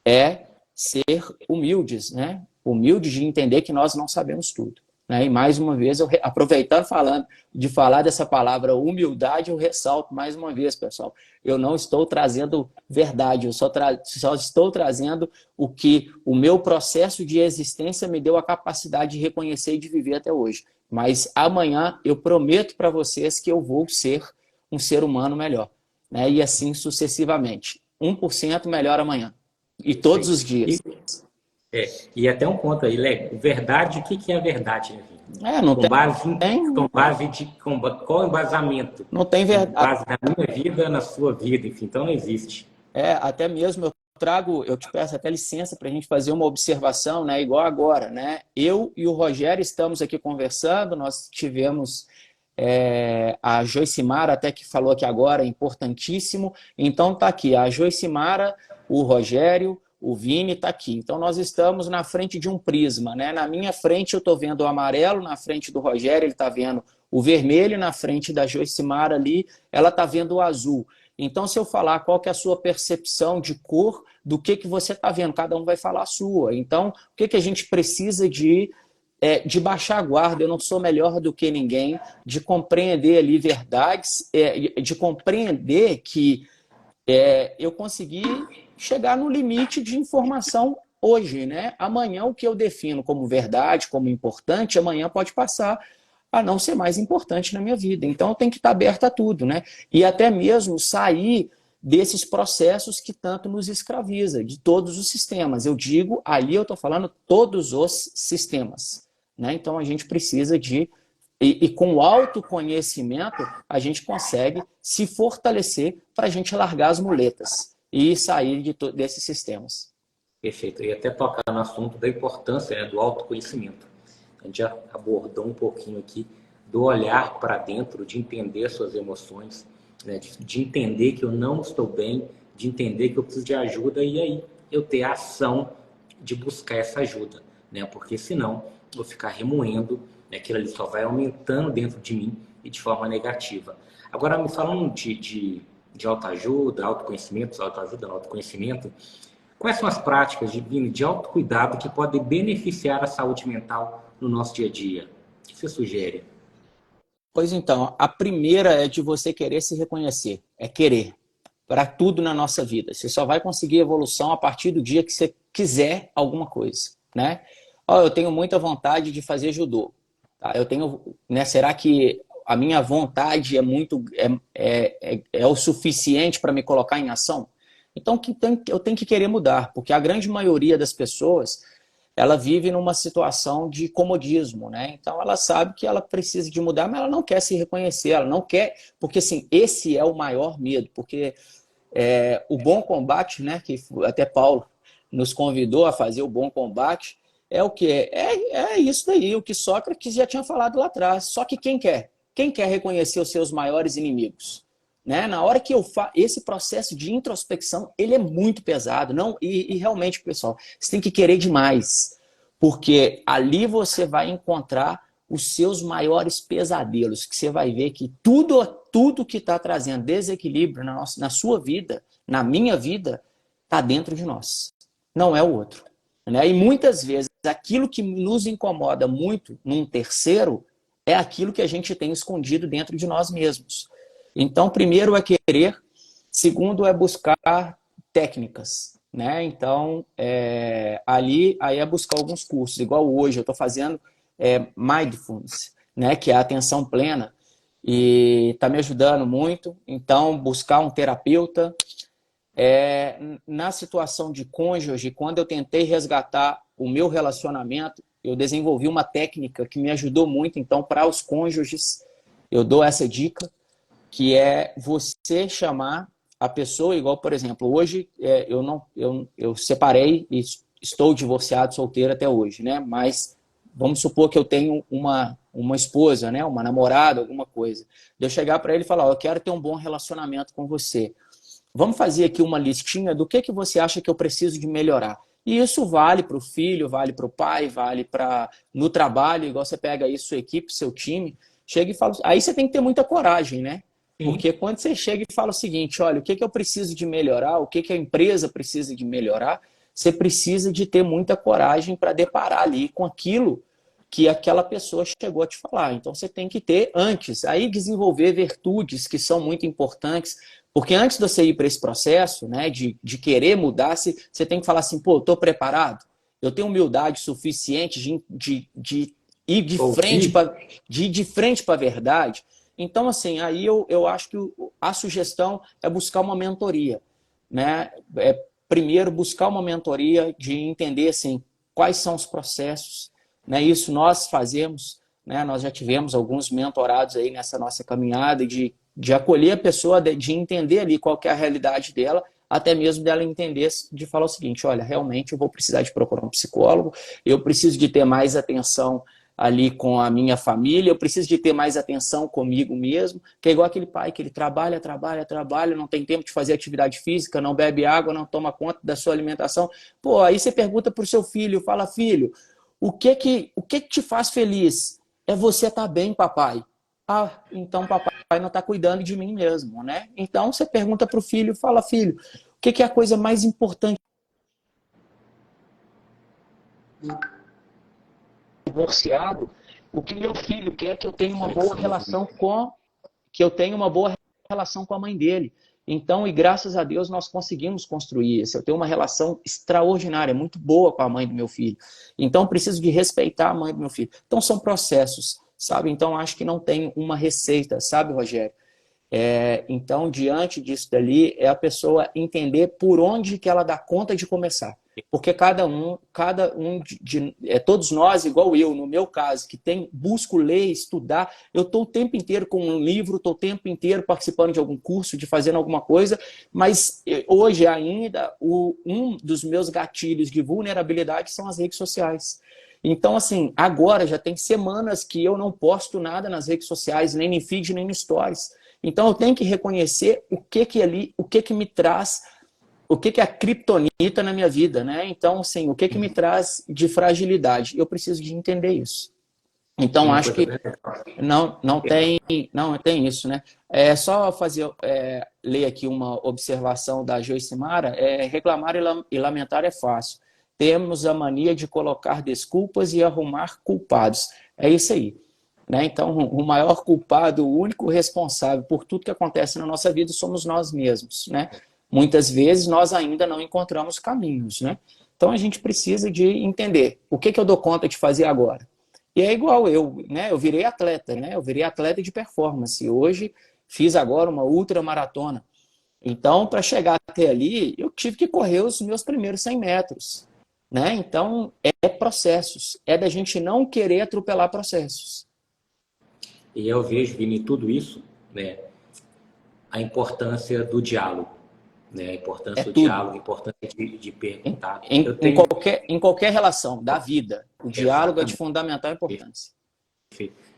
é ser humildes, né? Humildes de entender que nós não sabemos tudo. né? E mais uma vez, aproveitando de falar dessa palavra humildade, eu ressalto mais uma vez, pessoal, eu não estou trazendo verdade, eu só estou trazendo o que o meu processo de existência me deu a capacidade de reconhecer e de viver até hoje. Mas amanhã eu prometo para vocês que eu vou ser um ser humano melhor, né? E assim sucessivamente. 1% melhor amanhã. E todos Perfeito. os dias. E até um ponto aí, Léo, verdade, o que que é a verdade, né, filho? Não Com base, tem, qual embasamento? não tem Com verdade. base na minha vida, na sua vida, enfim, então não existe. Até mesmo eu te peço até licença para a gente fazer uma observação, né? Igual agora, né? Eu e o Rogério estamos aqui conversando, nós tivemos a Joicimara até que falou aqui agora, importantíssimo. Então tá aqui, a Joicimara, o Rogério, o Vini tá aqui. Então nós estamos na frente de um prisma, né? Na minha frente eu estou vendo o amarelo, na frente do Rogério ele está vendo o vermelho, na frente da Joicimara ali, ela está vendo o azul. Então, se eu falar qual que é a sua percepção de cor, do que você está vendo, cada um vai falar a sua. Então, o que a gente precisa de baixar a guarda, eu não sou melhor do que ninguém, de compreender ali verdades, de compreender que eu consegui chegar no limite de informação hoje, né? Amanhã o que eu defino como verdade, como importante, amanhã pode passar a não ser mais importante na minha vida. Então eu tenho que estar aberto a tudo, né? E até mesmo sair desses processos que tanto nos escraviza, de todos os sistemas. Eu digo, ali eu estou falando todos os sistemas, né? Então a gente precisa e com o autoconhecimento, a gente consegue se fortalecer para a gente largar as muletas e sair desses sistemas. Perfeito. E até tocar no assunto da importância, né, do autoconhecimento. A gente já abordou um pouquinho aqui do olhar para dentro, de entender suas emoções, né, de entender que eu não estou bem, de entender que eu preciso de ajuda e aí eu ter a ação de buscar essa ajuda, né? Porque senão eu vou ficar remoendo, né, aquilo ali só vai aumentando dentro de mim e de forma negativa. Agora, me falando de autoajuda, autoconhecimento, quais são as práticas de autocuidado que podem beneficiar a saúde mental no nosso dia a dia? O que você sugere? Pois então, a primeira é de você querer se reconhecer, é querer, para tudo na nossa vida. Você só vai conseguir evolução a partir do dia que você quiser alguma coisa, né? Eu tenho muita vontade de fazer judô. Tá? Eu tenho, né? Será que a minha vontade é o suficiente para me colocar em ação? Então, eu tenho que querer mudar, porque a grande maioria das pessoas ela vive numa situação de comodismo, né? Então ela sabe que ela precisa de mudar, mas ela não quer se reconhecer, ela não quer, porque assim, esse é o maior medo, porque o bom combate, né? Que até Paulo nos convidou a fazer o bom combate, é o que é isso daí, o que Sócrates já tinha falado lá atrás. Só que quem quer? Quem quer reconhecer os seus maiores inimigos? Né? Na hora que eu faço esse processo de introspecção, ele é muito pesado. Não, e realmente, pessoal, você tem que querer demais. Porque ali você vai encontrar os seus maiores pesadelos, que você vai ver que tudo que está trazendo desequilíbrio na sua vida, na minha vida, está dentro de nós. Não é o outro. Né? E muitas vezes, aquilo que nos incomoda muito num terceiro é aquilo que a gente tem escondido dentro de nós mesmos. Então, primeiro é querer, segundo é buscar técnicas, né? Então, aí é buscar alguns cursos, igual hoje eu estou fazendo Mindfulness, né? Que é a atenção plena, e está me ajudando muito. Então, buscar um terapeuta. Na situação de cônjuge, quando eu tentei resgatar o meu relacionamento, eu desenvolvi uma técnica que me ajudou muito. Então, para os cônjuges, eu dou essa dica, que é você chamar a pessoa, igual, por exemplo, hoje eu separei e estou divorciado, solteiro até hoje, né? Mas vamos supor que eu tenho uma esposa, né? Uma namorada, alguma coisa. De eu chegar para ele e falar, eu quero ter um bom relacionamento com você. Vamos fazer aqui uma listinha do que você acha que eu preciso de melhorar. E isso vale para o filho, vale para o pai, vale para no trabalho, igual você pega aí sua equipe, seu time, chega e fala. Aí você tem que ter muita coragem, né? Porque Sim. quando você chega e fala o seguinte, olha, o que eu preciso de melhorar, o que a empresa precisa de melhorar, você precisa de ter muita coragem para deparar ali com aquilo que aquela pessoa chegou a te falar. Então você tem que ter antes, aí desenvolver virtudes que são muito importantes, porque antes de você ir para esse processo, né, de querer mudar, você tem que falar assim, pô, eu estou preparado, eu tenho humildade suficiente de ir de frente para a verdade. Então, assim, aí eu acho que a sugestão é buscar uma mentoria, né? Primeiro, buscar uma mentoria de entender, assim, quais são os processos, né? Isso nós fazemos, né? Nós já tivemos alguns mentorados aí nessa nossa caminhada de acolher a pessoa, de entender ali qual que é a realidade dela, até mesmo dela entender, de falar o seguinte, olha, realmente eu vou precisar de procurar um psicólogo, eu preciso de ter mais atenção ali com a minha família, eu preciso de ter mais atenção comigo mesmo, que é igual aquele pai que ele trabalha, não tem tempo de fazer atividade física, não bebe água, não toma conta da sua alimentação. Pô, aí você pergunta para o seu filho, fala, filho, o que te faz feliz? É você estar bem, papai. Ah, então papai não está cuidando de mim mesmo, né? Então você pergunta para o filho, fala, filho, o que é a coisa mais importante? Divorciado, o que meu filho quer é que eu tenha uma boa relação com a mãe dele. Então, e graças a Deus nós conseguimos construir isso. Eu tenho uma relação extraordinária, muito boa com a mãe do meu filho. Então, eu preciso de respeitar a mãe do meu filho. Então, são processos, sabe? Então, acho que não tem uma receita, sabe, Rogério? Então, diante disso dali, é a pessoa entender por onde que ela dá conta de começar. Porque todos nós, igual eu, no meu caso, que busco ler, estudar, eu estou o tempo inteiro com um livro, estou o tempo inteiro participando de algum curso, de fazendo alguma coisa, mas hoje ainda, um dos meus gatilhos de vulnerabilidade são as redes sociais. Então, assim, agora já tem semanas que eu não posto nada nas redes sociais, nem em feed, nem em stories. Então eu tenho que reconhecer o que me traz, o que é a criptonita na minha vida, né? Então, assim, o que me traz de fragilidade. Eu preciso de entender isso. Então, acho que não tem isso, né? É só ler aqui uma observação da Joycimara, reclamar e lamentar é fácil. Temos a mania de colocar desculpas e arrumar culpados. É isso aí. Né? Então, o maior culpado, o único responsável por tudo que acontece na nossa vida somos nós mesmos. Né? Muitas vezes nós ainda não encontramos caminhos. Né? Então, a gente precisa de entender o que eu dou conta de fazer agora. E é igual né? Eu virei atleta, né? Eu virei atleta de performance. Hoje, fiz agora uma ultramaratona. Então, para chegar até ali, eu tive que correr os meus primeiros 100 metros. Né? Então, é processos. É da gente não querer atropelar processos. E eu vejo, Vini, tudo isso, né, a importância do diálogo, né, a importância do diálogo, a importância de perguntar. Em qualquer relação da vida, o diálogo é de fundamental importância.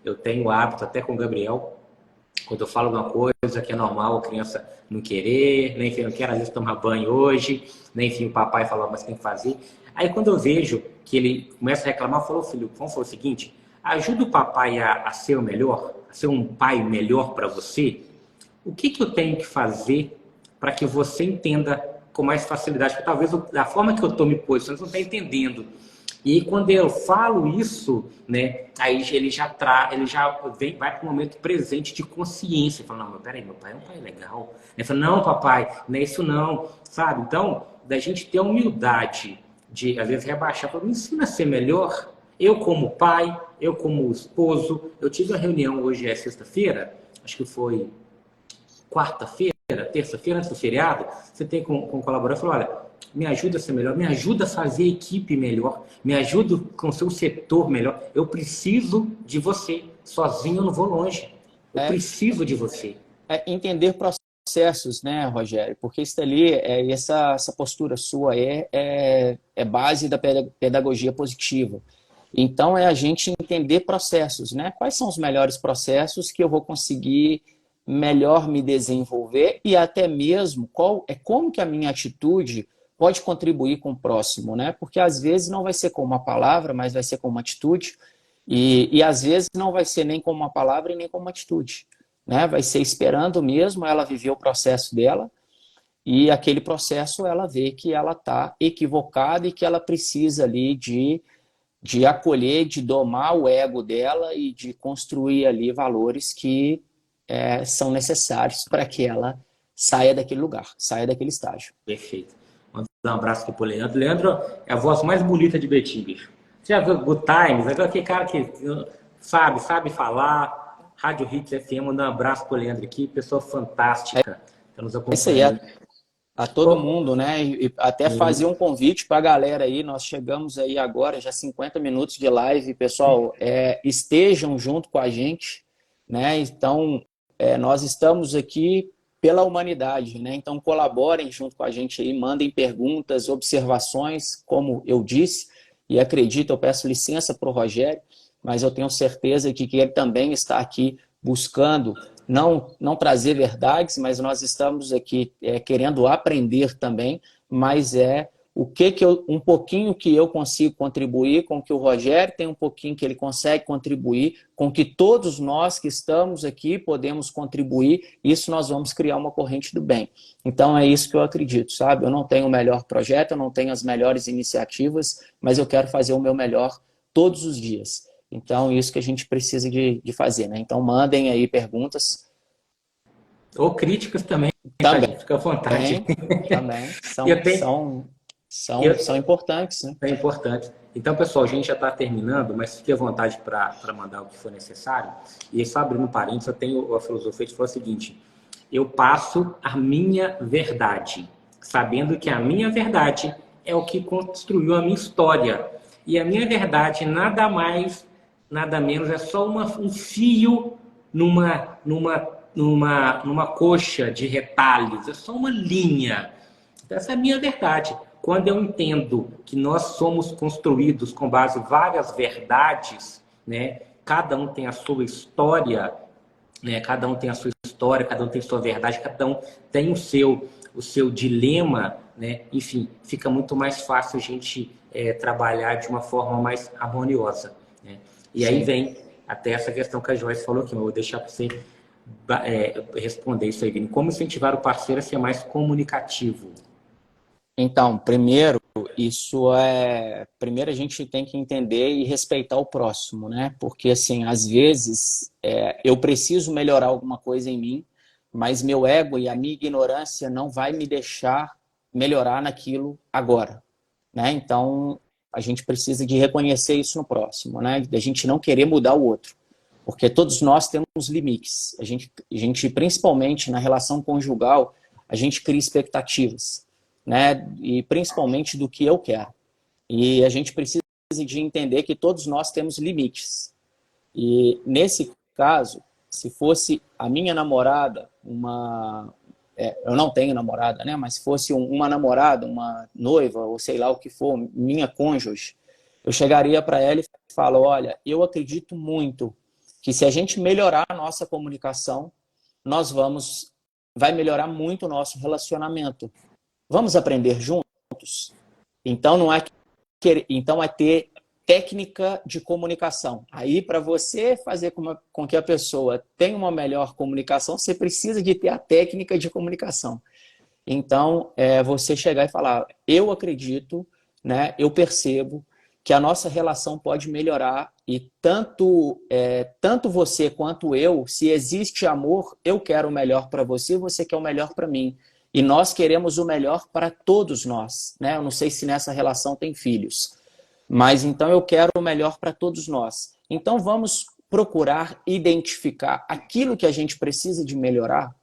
Eu tenho o hábito, até com o Gabriel, quando eu falo uma coisa que é normal a criança não querer, nem enfim, não quero às vezes tomar banho hoje, nem enfim, o papai fala, mas tem que fazer. Aí quando eu vejo que ele começa a reclamar, eu falo, filho, vamos fazer o seguinte, ajuda o papai a ser o melhor, a ser um pai melhor para você. O que eu tenho que fazer para que você entenda com mais facilidade? Porque talvez da forma que eu estou me posicionando, você não está entendendo. E quando eu falo isso, né, aí ele já vai para o momento presente de consciência. Fala, não, mas peraí, meu pai é um pai legal. Ele fala, não, papai, não é isso não, sabe? Então, da gente ter a humildade de, às vezes, rebaixar, falar, me ensina a ser melhor. Eu como pai, eu como esposo, eu tive uma reunião hoje, sexta-feira, acho que foi quarta-feira, terça-feira, antes do feriado, você tem com um colaborador, falou, olha, me ajuda a ser melhor, me ajuda a fazer a equipe melhor, me ajuda com o seu setor melhor, eu preciso de você, sozinho eu não vou longe, eu preciso de você. Entender processos, né, Rogério? Porque isso ali, essa postura sua é base da pedagogia positiva. Então, é a gente entender processos, né? Quais são os melhores processos que eu vou conseguir melhor me desenvolver e até mesmo como que a minha atitude pode contribuir com o próximo, né? Porque às vezes não vai ser com uma palavra, mas vai ser com uma atitude e às vezes não vai ser nem com uma palavra e nem com uma atitude, né? Vai ser esperando mesmo ela viver o processo dela e aquele processo ela vê que ela está equivocada e que ela precisa ali de de acolher, de domar o ego dela e de construir ali valores que são necessários para que ela saia daquele lugar, saia daquele estágio. Perfeito. Vamos dar um abraço aqui pro Leandro. Leandro é a voz mais bonita de Betim, bicho. Você já viu o Good Times? Aquele cara que sabe falar. Rádio Hits FM, mandar um abraço pro Leandro aqui. Pessoa fantástica. Tá nos Isso aí, acompanhando. a todo mundo, né? E até fazer um convite para a galera aí. Nós chegamos aí agora, já 50 minutos de live. Pessoal, estejam junto com a gente, né? Então, nós estamos aqui pela humanidade, né? Então, colaborem junto com a gente aí, mandem perguntas, observações, como eu disse, e acredito, eu peço licença para o Rogério, mas eu tenho certeza que ele também está aqui buscando não trazer verdades, mas nós estamos aqui querendo aprender também, mas um pouquinho que eu consigo contribuir, com que o Rogério tem um pouquinho que ele consegue contribuir, com que todos nós que estamos aqui podemos contribuir, isso nós vamos criar uma corrente do bem. Então é isso que eu acredito, sabe? Eu não tenho o melhor projeto, eu não tenho as melhores iniciativas, mas eu quero fazer o meu melhor todos os dias. Então, isso que a gente precisa de fazer, né? Então, mandem aí perguntas. Ou críticas também, Também. fica à vontade. Também. São importantes, né? É importante. Então, pessoal, a gente já está terminando, mas fique à vontade para mandar o que for necessário. E só abrindo parênteses, eu tenho a filosofia de falar o seguinte: eu passo a minha verdade, sabendo que a minha verdade é o que construiu a minha história. E a minha verdade nada mais, nada menos, é só um fio numa coxa de retalhos, é só uma linha. Essa é a minha verdade. Quando eu entendo que nós somos construídos com base em várias verdades, né? Cada um tem a sua história, né? Cada um tem a sua história, cada um tem a sua verdade, cada um tem o seu dilema, né? Enfim, fica muito mais fácil a gente trabalhar de uma forma mais harmoniosa, né? E aí vem até essa questão que a Joyce falou aqui, mas eu vou deixar para você responder isso aí, Vini. Como incentivar o parceiro a ser mais comunicativo? Então, primeiro a gente tem que entender e respeitar o próximo, né? Porque, assim, às vezes eu preciso melhorar alguma coisa em mim, mas meu ego e a minha ignorância não vai me deixar melhorar naquilo agora, né? Então, a gente precisa de reconhecer isso no próximo, né? Da gente não querer mudar o outro, porque todos nós temos limites. A gente, principalmente na relação conjugal, a gente cria expectativas, né? E principalmente do que eu quero. E a gente precisa de entender que todos nós temos limites. E nesse caso, se fosse a minha namorada, eu não tenho namorada, né? Mas se fosse uma namorada, uma noiva, ou sei lá o que for, minha cônjuge, eu chegaria para ela e falo: olha, eu acredito muito que se a gente melhorar a nossa comunicação, vai melhorar muito o nosso relacionamento. Vamos aprender juntos? Então, então é ter técnica de comunicação. Aí, para você fazer com que a pessoa tenha uma melhor comunicação, você precisa de ter a técnica de comunicação. Então, você chegar e falar: eu acredito, né, eu percebo que a nossa relação pode melhorar e tanto você quanto eu, se existe amor, eu quero o melhor para você, você quer o melhor para mim. E nós queremos o melhor para todos nós, né? Eu não sei se nessa relação tem filhos, mas então eu quero o melhor para todos nós. Então vamos procurar identificar aquilo que a gente precisa de melhorar.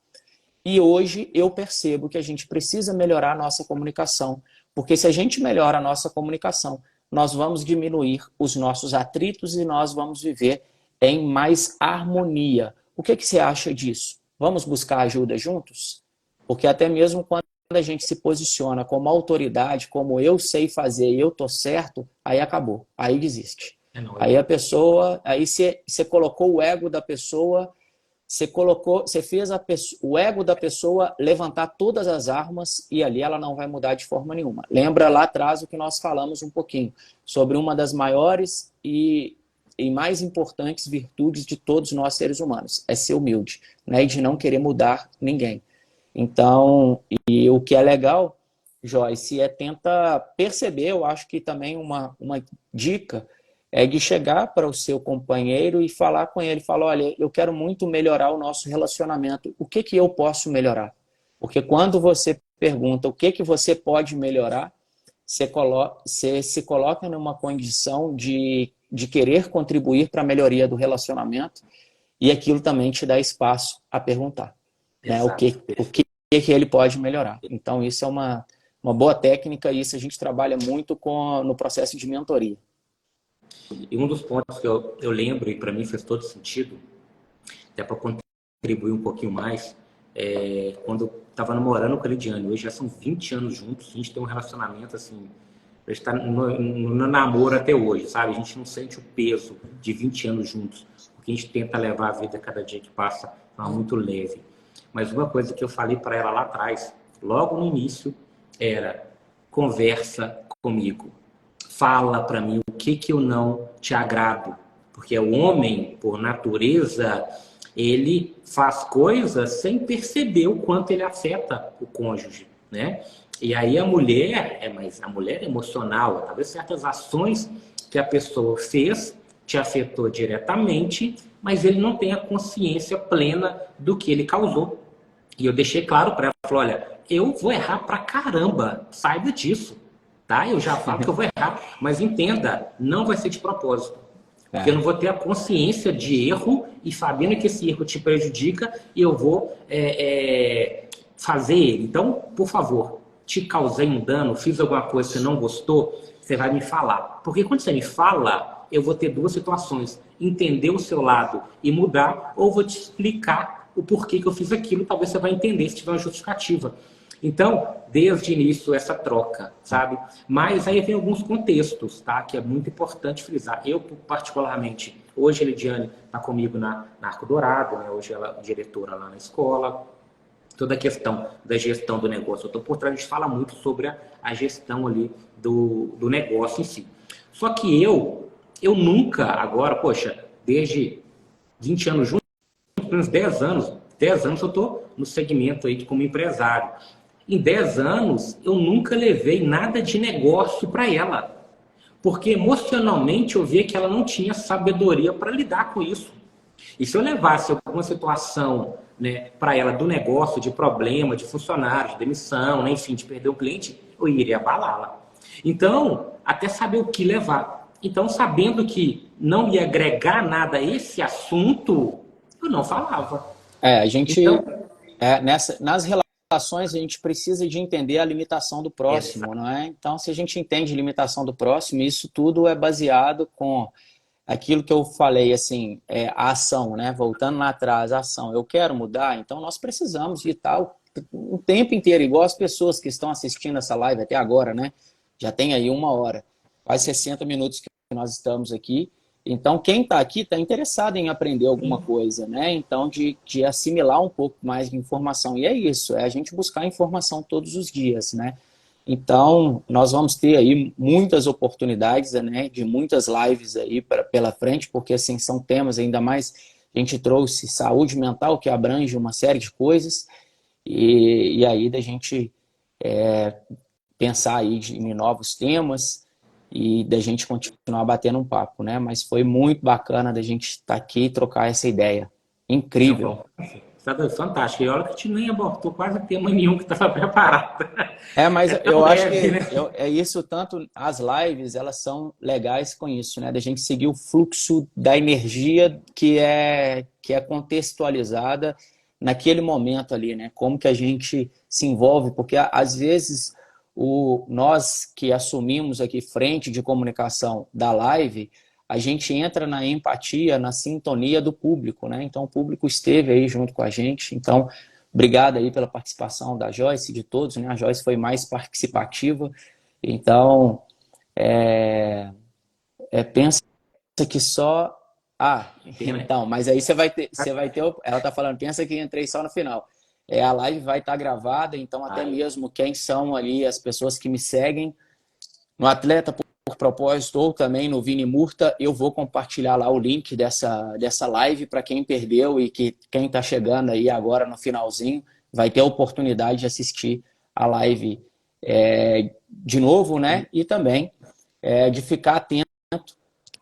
E hoje eu percebo que a gente precisa melhorar a nossa comunicação, porque se a gente melhora a nossa comunicação, nós vamos diminuir os nossos atritos e nós vamos viver em mais harmonia. O que você acha disso? Vamos buscar ajuda juntos? Porque até mesmo quando a gente se posiciona como autoridade, como eu sei fazer e eu tô certo, aí acabou, aí desiste. Aí a pessoa, aí você colocou o ego da pessoa, você fez o ego da pessoa levantar todas as armas e ali ela não vai mudar de forma nenhuma. Lembra lá atrás o que nós falamos um pouquinho sobre uma das maiores e mais importantes virtudes de todos nós seres humanos, é ser humilde, né? E de não querer mudar ninguém. Então, e o que é legal, Joyce, tenta perceber, eu acho que também uma dica é de chegar para o seu companheiro e falar com ele, falar, olha, eu quero muito melhorar o nosso relacionamento, o que que eu posso melhorar? Porque quando você pergunta o que que você pode melhorar, você se coloca numa condição de querer contribuir para a melhoria do relacionamento e aquilo também te dá espaço a perguntar, né? Exato. O que ele pode melhorar. Então, isso é uma boa técnica e isso a gente trabalha muito no processo de mentoria. E um dos pontos que eu lembro, e para mim fez todo sentido, até para contribuir um pouquinho mais, quando eu estava namorando com a Lidiane, hoje já são 20 anos juntos, a gente tem um relacionamento assim, a gente está no namoro até hoje, sabe? A gente não sente o peso de 20 anos juntos, porque a gente tenta levar a vida cada dia que passa de forma muito leve. Mas uma coisa que eu falei para ela lá atrás, logo no início, era: conversa comigo, fala para mim o que que eu não te agrado, porque o homem, por natureza, ele faz coisas sem perceber o quanto ele afeta o cônjuge, né? E aí a mulher a mulher é emocional, talvez certas ações que a pessoa fez te afetou diretamente, mas ele não tem a consciência plena do que ele causou. E eu deixei claro para ela, falei, olha, eu vou errar pra caramba, saiba disso, tá? Eu já falo que eu vou errar, mas entenda, não vai ser de propósito. Porque eu não vou ter a consciência de erro e sabendo que esse erro te prejudica e eu vou fazer ele. Então, por favor, te causei um dano, fiz alguma coisa que você não gostou, você vai me falar. Porque quando você me fala, eu vou ter duas situações: entender o seu lado e mudar, ou vou te explicar o porquê que eu fiz aquilo, talvez você vai entender se tiver uma justificativa. Então, desde o início, essa troca, sabe? Mas aí vem alguns contextos, tá? Que é muito importante frisar. Eu, particularmente, hoje a Lidiane está comigo na Arco Dourado, né? Hoje ela é diretora lá na escola. Toda a questão da gestão do negócio, eu estou por trás, a gente fala muito sobre a gestão ali do negócio em si. Só que eu nunca, agora, poxa, desde 20 anos juntos, uns 10 anos eu estou no segmento aí como empresário. Em 10 anos, eu nunca levei nada de negócio para ela. Porque emocionalmente eu via que ela não tinha sabedoria para lidar com isso. E se eu levasse alguma situação, né, para ela do negócio, de problema, de funcionário, de demissão, né, enfim, de perder o cliente, eu iria abalá-la. Então, até saber o que levar. Então, sabendo que não ia agregar nada a esse assunto, eu não falava. A gente, Então, nas relações, a gente precisa de entender a limitação do essa, próximo, não é? Então, se a gente entende a limitação do próximo, isso tudo é baseado com aquilo que eu falei, assim, a ação, né? Voltando lá atrás, a ação. Eu quero mudar, então nós precisamos de tal o tempo inteiro, igual as pessoas que estão assistindo essa live até agora, né? Já tem aí 1 hora, quase 60 minutos que nós estamos aqui. Então, quem está aqui está interessado em aprender alguma coisa, né? Então, de assimilar um pouco mais de informação. E é isso, é a gente buscar informação todos os dias, né? Então, nós vamos ter aí muitas oportunidades, né, de muitas lives aí pela frente, porque assim, são temas ainda mais, a gente trouxe saúde mental, que abrange uma série de coisas, e aí da gente pensar aí em novos temas e da gente continuar batendo um papo, né? Mas foi muito bacana da gente estar aqui e trocar essa ideia. não, Incrível. bom, fantástico. E olha que a gente nem abortou quase tema nenhum que estava preparado. Mas É tão eu acho leve, que né? é isso, tanto as lives, elas são legais com isso, né? Da gente seguir o fluxo da energia que é contextualizada naquele momento ali, né? Como que a gente se envolve, porque às vezes nós que assumimos aqui frente de comunicação da live, a gente entra na empatia, na sintonia do público, né? Então o público esteve aí junto com a gente, então obrigado aí pela participação da Joyce, de todos, né? A Joyce foi mais participativa. Então, pensa que só... Pena. Então, mas aí você vai ter... Ela tá falando, pensa que entrei só no final. A live vai estar gravada, então até Ai, mesmo quem são ali as pessoas que me seguem no Atleta por Propósito ou também no Vini Murta, eu vou compartilhar lá o link dessa live para quem perdeu e que quem está chegando aí agora no finalzinho vai ter a oportunidade de assistir a live de novo, né? E também de ficar atento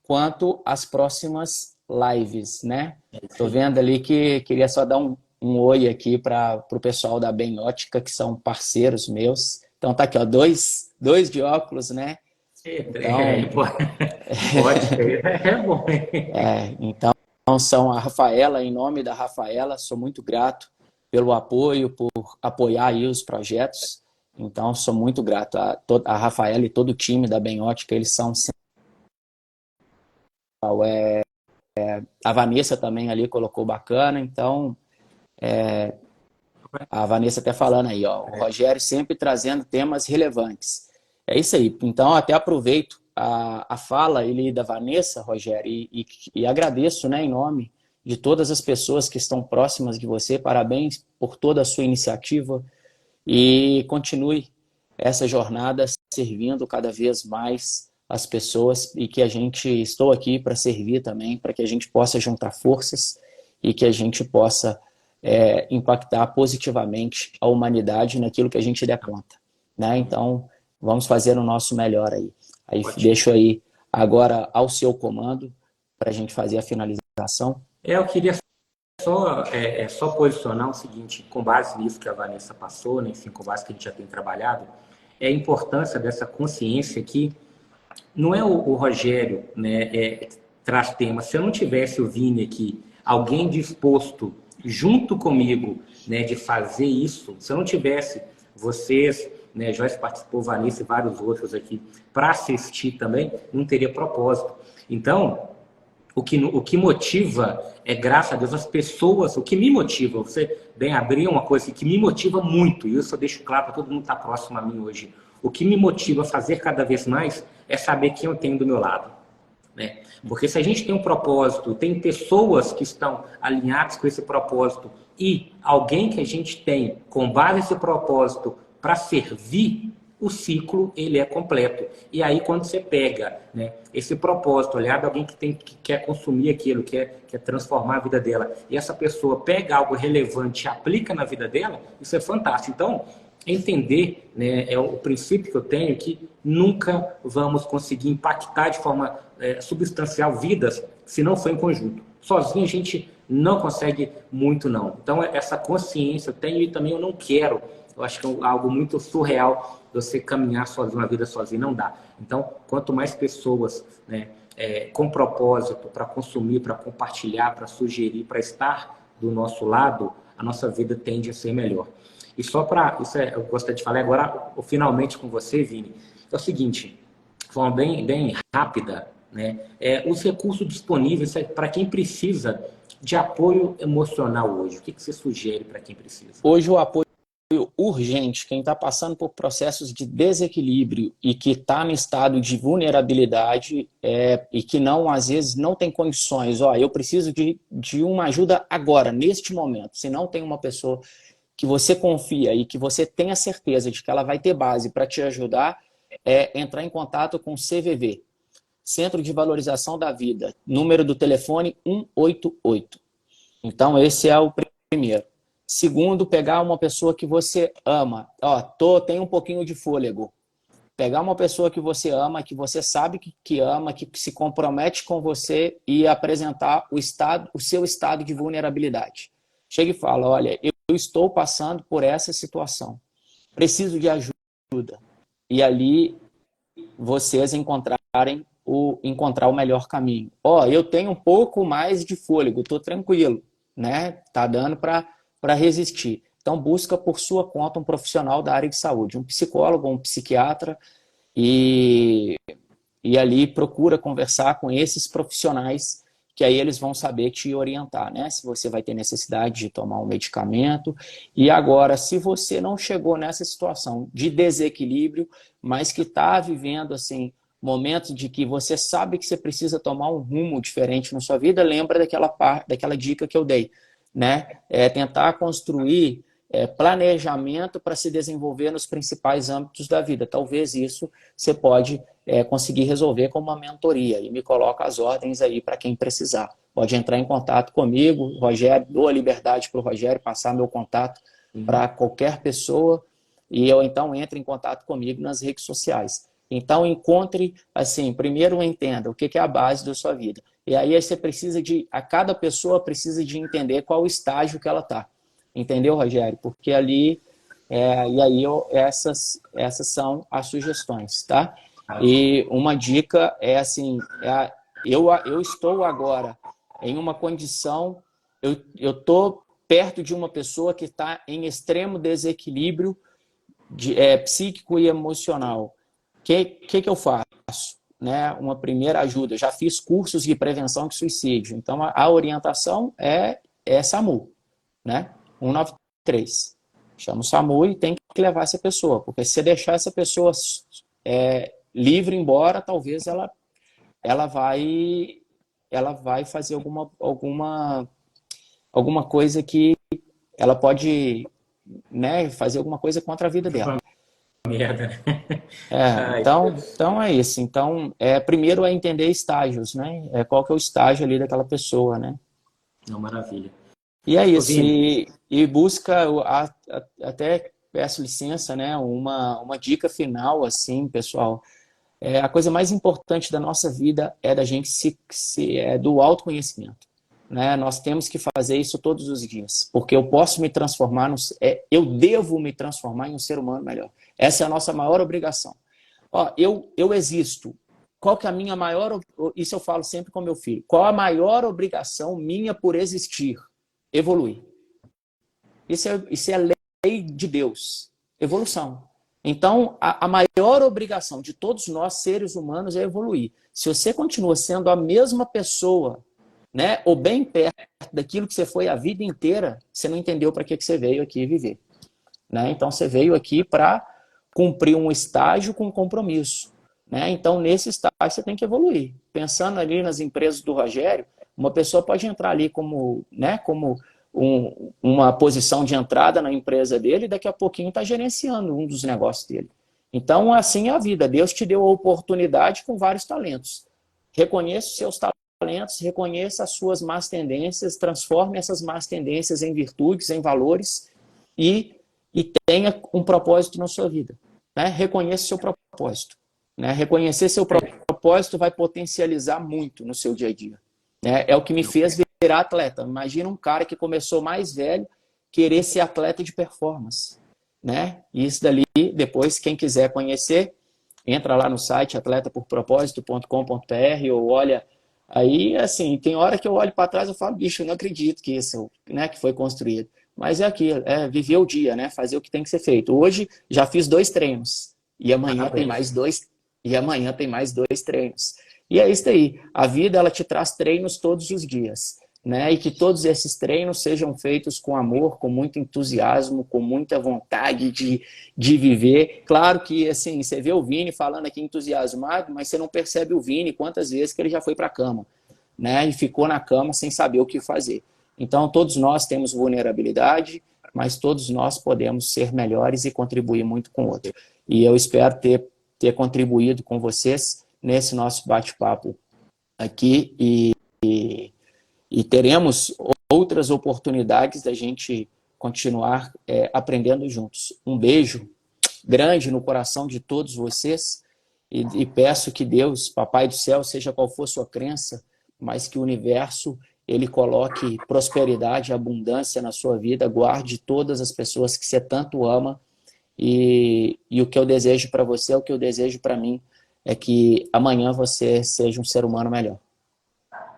quanto às próximas lives, né? Tô vendo ali que queria só dar um oi aqui para o pessoal da Bem Ótica, que são parceiros meus. Então tá aqui, ó, dois de óculos, né? Então, Ótimo, é bom. então são a Rafaela, em nome da Rafaela, sou muito grato pelo apoio, por apoiar aí os projetos. Então, sou muito grato a Rafaela e todo o time da Bem Ótica, eles são a Vanessa também ali colocou bacana, então a Vanessa até falando aí, ó, o Rogério sempre trazendo temas relevantes. É isso aí. Então, até aproveito a fala ali da Vanessa, Rogério, e agradeço, né, em nome de todas as pessoas que estão próximas de você. Parabéns por toda a sua iniciativa e continue essa jornada servindo cada vez mais as pessoas e que estou aqui para servir também, para que a gente possa juntar forças e que a gente possa impactar positivamente a humanidade naquilo que a gente der conta, né? Então, vamos fazer o nosso melhor aí. Aí deixo aí agora ao seu comando para a gente fazer a finalização. Eu queria só posicionar o seguinte, com base nisso que a Vanessa passou, né, enfim, com base que a gente já tem trabalhado, é a importância dessa consciência que não é o Rogério, né, traz tema. Se eu não tivesse o Vini aqui, alguém disposto junto comigo, né, de fazer isso, se eu não tivesse vocês, né, Joyce participou, Vanessa e vários outros aqui, para assistir também, não teria propósito. Então, o que motiva é, graças a Deus, as pessoas, o que me motiva, você bem abrir uma coisa que me motiva muito, e isso eu deixo claro para todo mundo que está próximo a mim hoje, o que me motiva a fazer cada vez mais é saber quem eu tenho do meu lado, né? Porque se a gente tem um propósito, tem pessoas que estão alinhadas com esse propósito e alguém que a gente tem com base nesse propósito para servir, o ciclo ele é completo. E aí quando você pega, né, esse propósito, olhar de alguém que quer consumir aquilo, quer transformar a vida dela, e essa pessoa pega algo relevante e aplica na vida dela, isso é fantástico. Então, entender, né, é o princípio que eu tenho, que nunca vamos conseguir impactar de forma substancial vidas se não for em conjunto. Sozinho a gente não consegue muito, não. Então, essa consciência eu tenho e também eu não quero. Eu acho que é algo muito surreal você caminhar sozinho, uma vida sozinho, não dá. Então, quanto mais pessoas, né, com propósito para consumir, para compartilhar, para sugerir, para estar do nosso lado, a nossa vida tende a ser melhor. E só para, eu gostaria de falar agora, finalmente com você, Vini, é o seguinte, de forma bem rápida, né, os recursos disponíveis para quem precisa de apoio emocional hoje. O que você sugere para quem precisa? Hoje o apoio urgente, quem está passando por processos de desequilíbrio e que está no estado de vulnerabilidade e que não, às vezes, não tem condições, eu preciso de uma ajuda agora, neste momento. Se não tem uma pessoa que você confia e que você tem a certeza de que ela vai ter base para te ajudar, entrar em contato com o CVV, Centro de Valorização da Vida, número do telefone 188. Então, esse é o primeiro. Segundo, pegar uma pessoa que você ama. Tem um pouquinho de fôlego. Pegar uma pessoa que você ama, que você sabe que ama, que se compromete com você e apresentar o seu estado de vulnerabilidade. Chega e fala, olha, eu estou passando por essa situação. Preciso de ajuda. E ali vocês encontrar o melhor caminho. Eu tenho um pouco mais de fôlego, estou tranquilo, né? Tá dando para resistir. Então, busca por sua conta um profissional da área de saúde, um psicólogo, um psiquiatra, e ali procura conversar com esses profissionais, que aí eles vão saber te orientar, né? Se você vai ter necessidade de tomar um medicamento. E agora, se você não chegou nessa situação de desequilíbrio, mas que está vivendo assim, momentos de que você sabe que você precisa tomar um rumo diferente na sua vida, lembra daquela dica que eu dei, né? Tentar construir planejamento para se desenvolver nos principais âmbitos da vida. Talvez isso você pode conseguir resolver com uma mentoria. E me coloca as ordens aí para quem precisar. Pode entrar em contato comigo, Rogério, dou a liberdade para o Rogério passar meu contato para qualquer pessoa, e eu então entro em contato comigo nas redes sociais. Então, encontre, assim, primeiro entenda o que é a base da sua vida. E aí você precisa a cada pessoa precisa de entender qual o estágio que ela está. Entendeu, Rogério? Porque ali, e aí essas são as sugestões, tá? E uma dica é assim, eu estou agora em uma condição, eu estou perto de uma pessoa que está em extremo desequilíbrio psíquico e emocional. O que eu faço? Né? Uma primeira ajuda. Eu já fiz cursos de prevenção de suicídio. Então, a orientação é SAMU, né? 193. Chama o SAMU e tem que levar essa pessoa, porque se você deixar essa pessoa livre embora, talvez ela vai fazer alguma coisa que ela pode, né, fazer alguma coisa contra a vida dela. Merda, né? Então é isso. Então, primeiro é entender estágios, né? Qual que é o estágio ali daquela pessoa, né? Não, maravilha. E é Ô, isso. Vini, E busca, até peço licença, né? Uma dica final, assim, pessoal. A coisa mais importante da nossa vida é da gente do autoconhecimento. Né? Nós temos que fazer isso todos os dias, porque eu posso me transformar, eu devo me transformar em um ser humano melhor. Essa é a nossa maior obrigação. Ó, eu existo. Qual que é a minha maior... Isso eu falo sempre com meu filho. Qual a maior obrigação minha por existir? Evoluir. Isso é lei de Deus. Evolução. Então, a maior obrigação de todos nós, seres humanos, é evoluir. Se você continua sendo a mesma pessoa, né, ou bem perto daquilo que você foi a vida inteira, você não entendeu para que você veio aqui viver. Né? Então, você veio aqui para cumprir um estágio com um compromisso. Né? Então, nesse estágio, você tem que evoluir. Pensando ali nas empresas do Rogério, uma pessoa pode entrar ali como uma posição de entrada na empresa dele e daqui a pouquinho está gerenciando um dos negócios dele. Então, assim é a vida. Deus te deu a oportunidade com vários talentos. Reconheça os seus talentos, reconheça as suas más tendências, transforme essas más tendências em virtudes, em valores e tenha um propósito na sua vida. Né? Reconheça o seu propósito. Né? Reconhecer seu propósito vai potencializar muito no seu dia a dia. Né? É o que me fez virar atleta. Imagina um cara que começou mais velho querer ser atleta de performance. Né? E isso dali, depois, quem quiser conhecer, entra lá no site atletaporpropósito.com.br ou olha aí, assim, tem hora que eu olho para trás e falo, bicho, eu não acredito que isso, né, que foi construído. Mas é aquilo, viver o dia, né? Fazer o que tem que ser feito. Hoje já fiz 2 treinos e amanhã tem mais 2 treinos. E é isso aí. A vida ela te traz treinos todos os dias, né? E que todos esses treinos sejam feitos com amor, com muito entusiasmo, com muita vontade de viver. Claro que assim, você vê o Vini falando aqui entusiasmado, mas você não percebe o Vini quantas vezes que ele já foi para a cama, né? E ficou na cama sem saber o que fazer. Então, todos nós temos vulnerabilidade, mas todos nós podemos ser melhores e contribuir muito com o outro. E eu espero ter contribuído com vocês nesse nosso bate-papo aqui e teremos outras oportunidades da gente continuar aprendendo juntos. Um beijo grande no coração de todos vocês e peço que Deus, Papai do Céu, seja qual for sua crença, mas que o universo ele coloque prosperidade, abundância na sua vida, guarde todas as pessoas que você tanto ama e o que eu desejo para você, o que eu desejo para mim, é que amanhã você seja um ser humano melhor.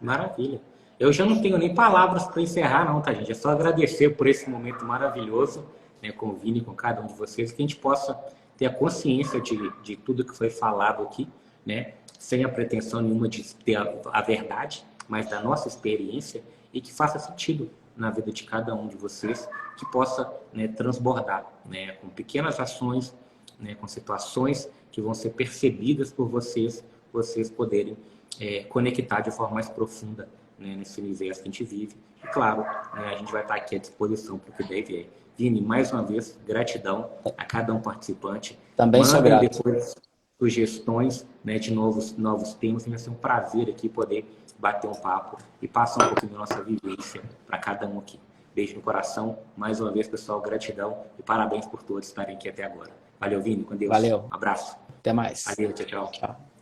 Maravilha. Eu já não tenho nem palavras para encerrar, não, tá, gente? É só agradecer por esse momento maravilhoso, né, com o Vini, com cada um de vocês, que a gente possa ter a consciência de tudo que foi falado aqui, né, sem a pretensão nenhuma de ter a verdade, mas da nossa experiência e que faça sentido na vida de cada um de vocês, que possa, né, transbordar, né, com pequenas ações, né, com situações que vão ser percebidas por vocês poderem conectar de forma mais profunda, né, nesse universo que a gente vive. E claro, né, a gente vai estar aqui à disposição para o que deve é. Vini, mais uma vez, gratidão a cada um participante. Também sou grato. Depois sugestões, né, de novos temas. Vai ser um prazer aqui poder bater um papo e passar um pouquinho da nossa vivência para cada um aqui. Beijo no coração. Mais uma vez, pessoal, gratidão e parabéns por todos estarem aqui até agora. Valeu, Vini. Com Deus. Valeu. Abraço. Até mais. Valeu, tchau, tchau. Tchau.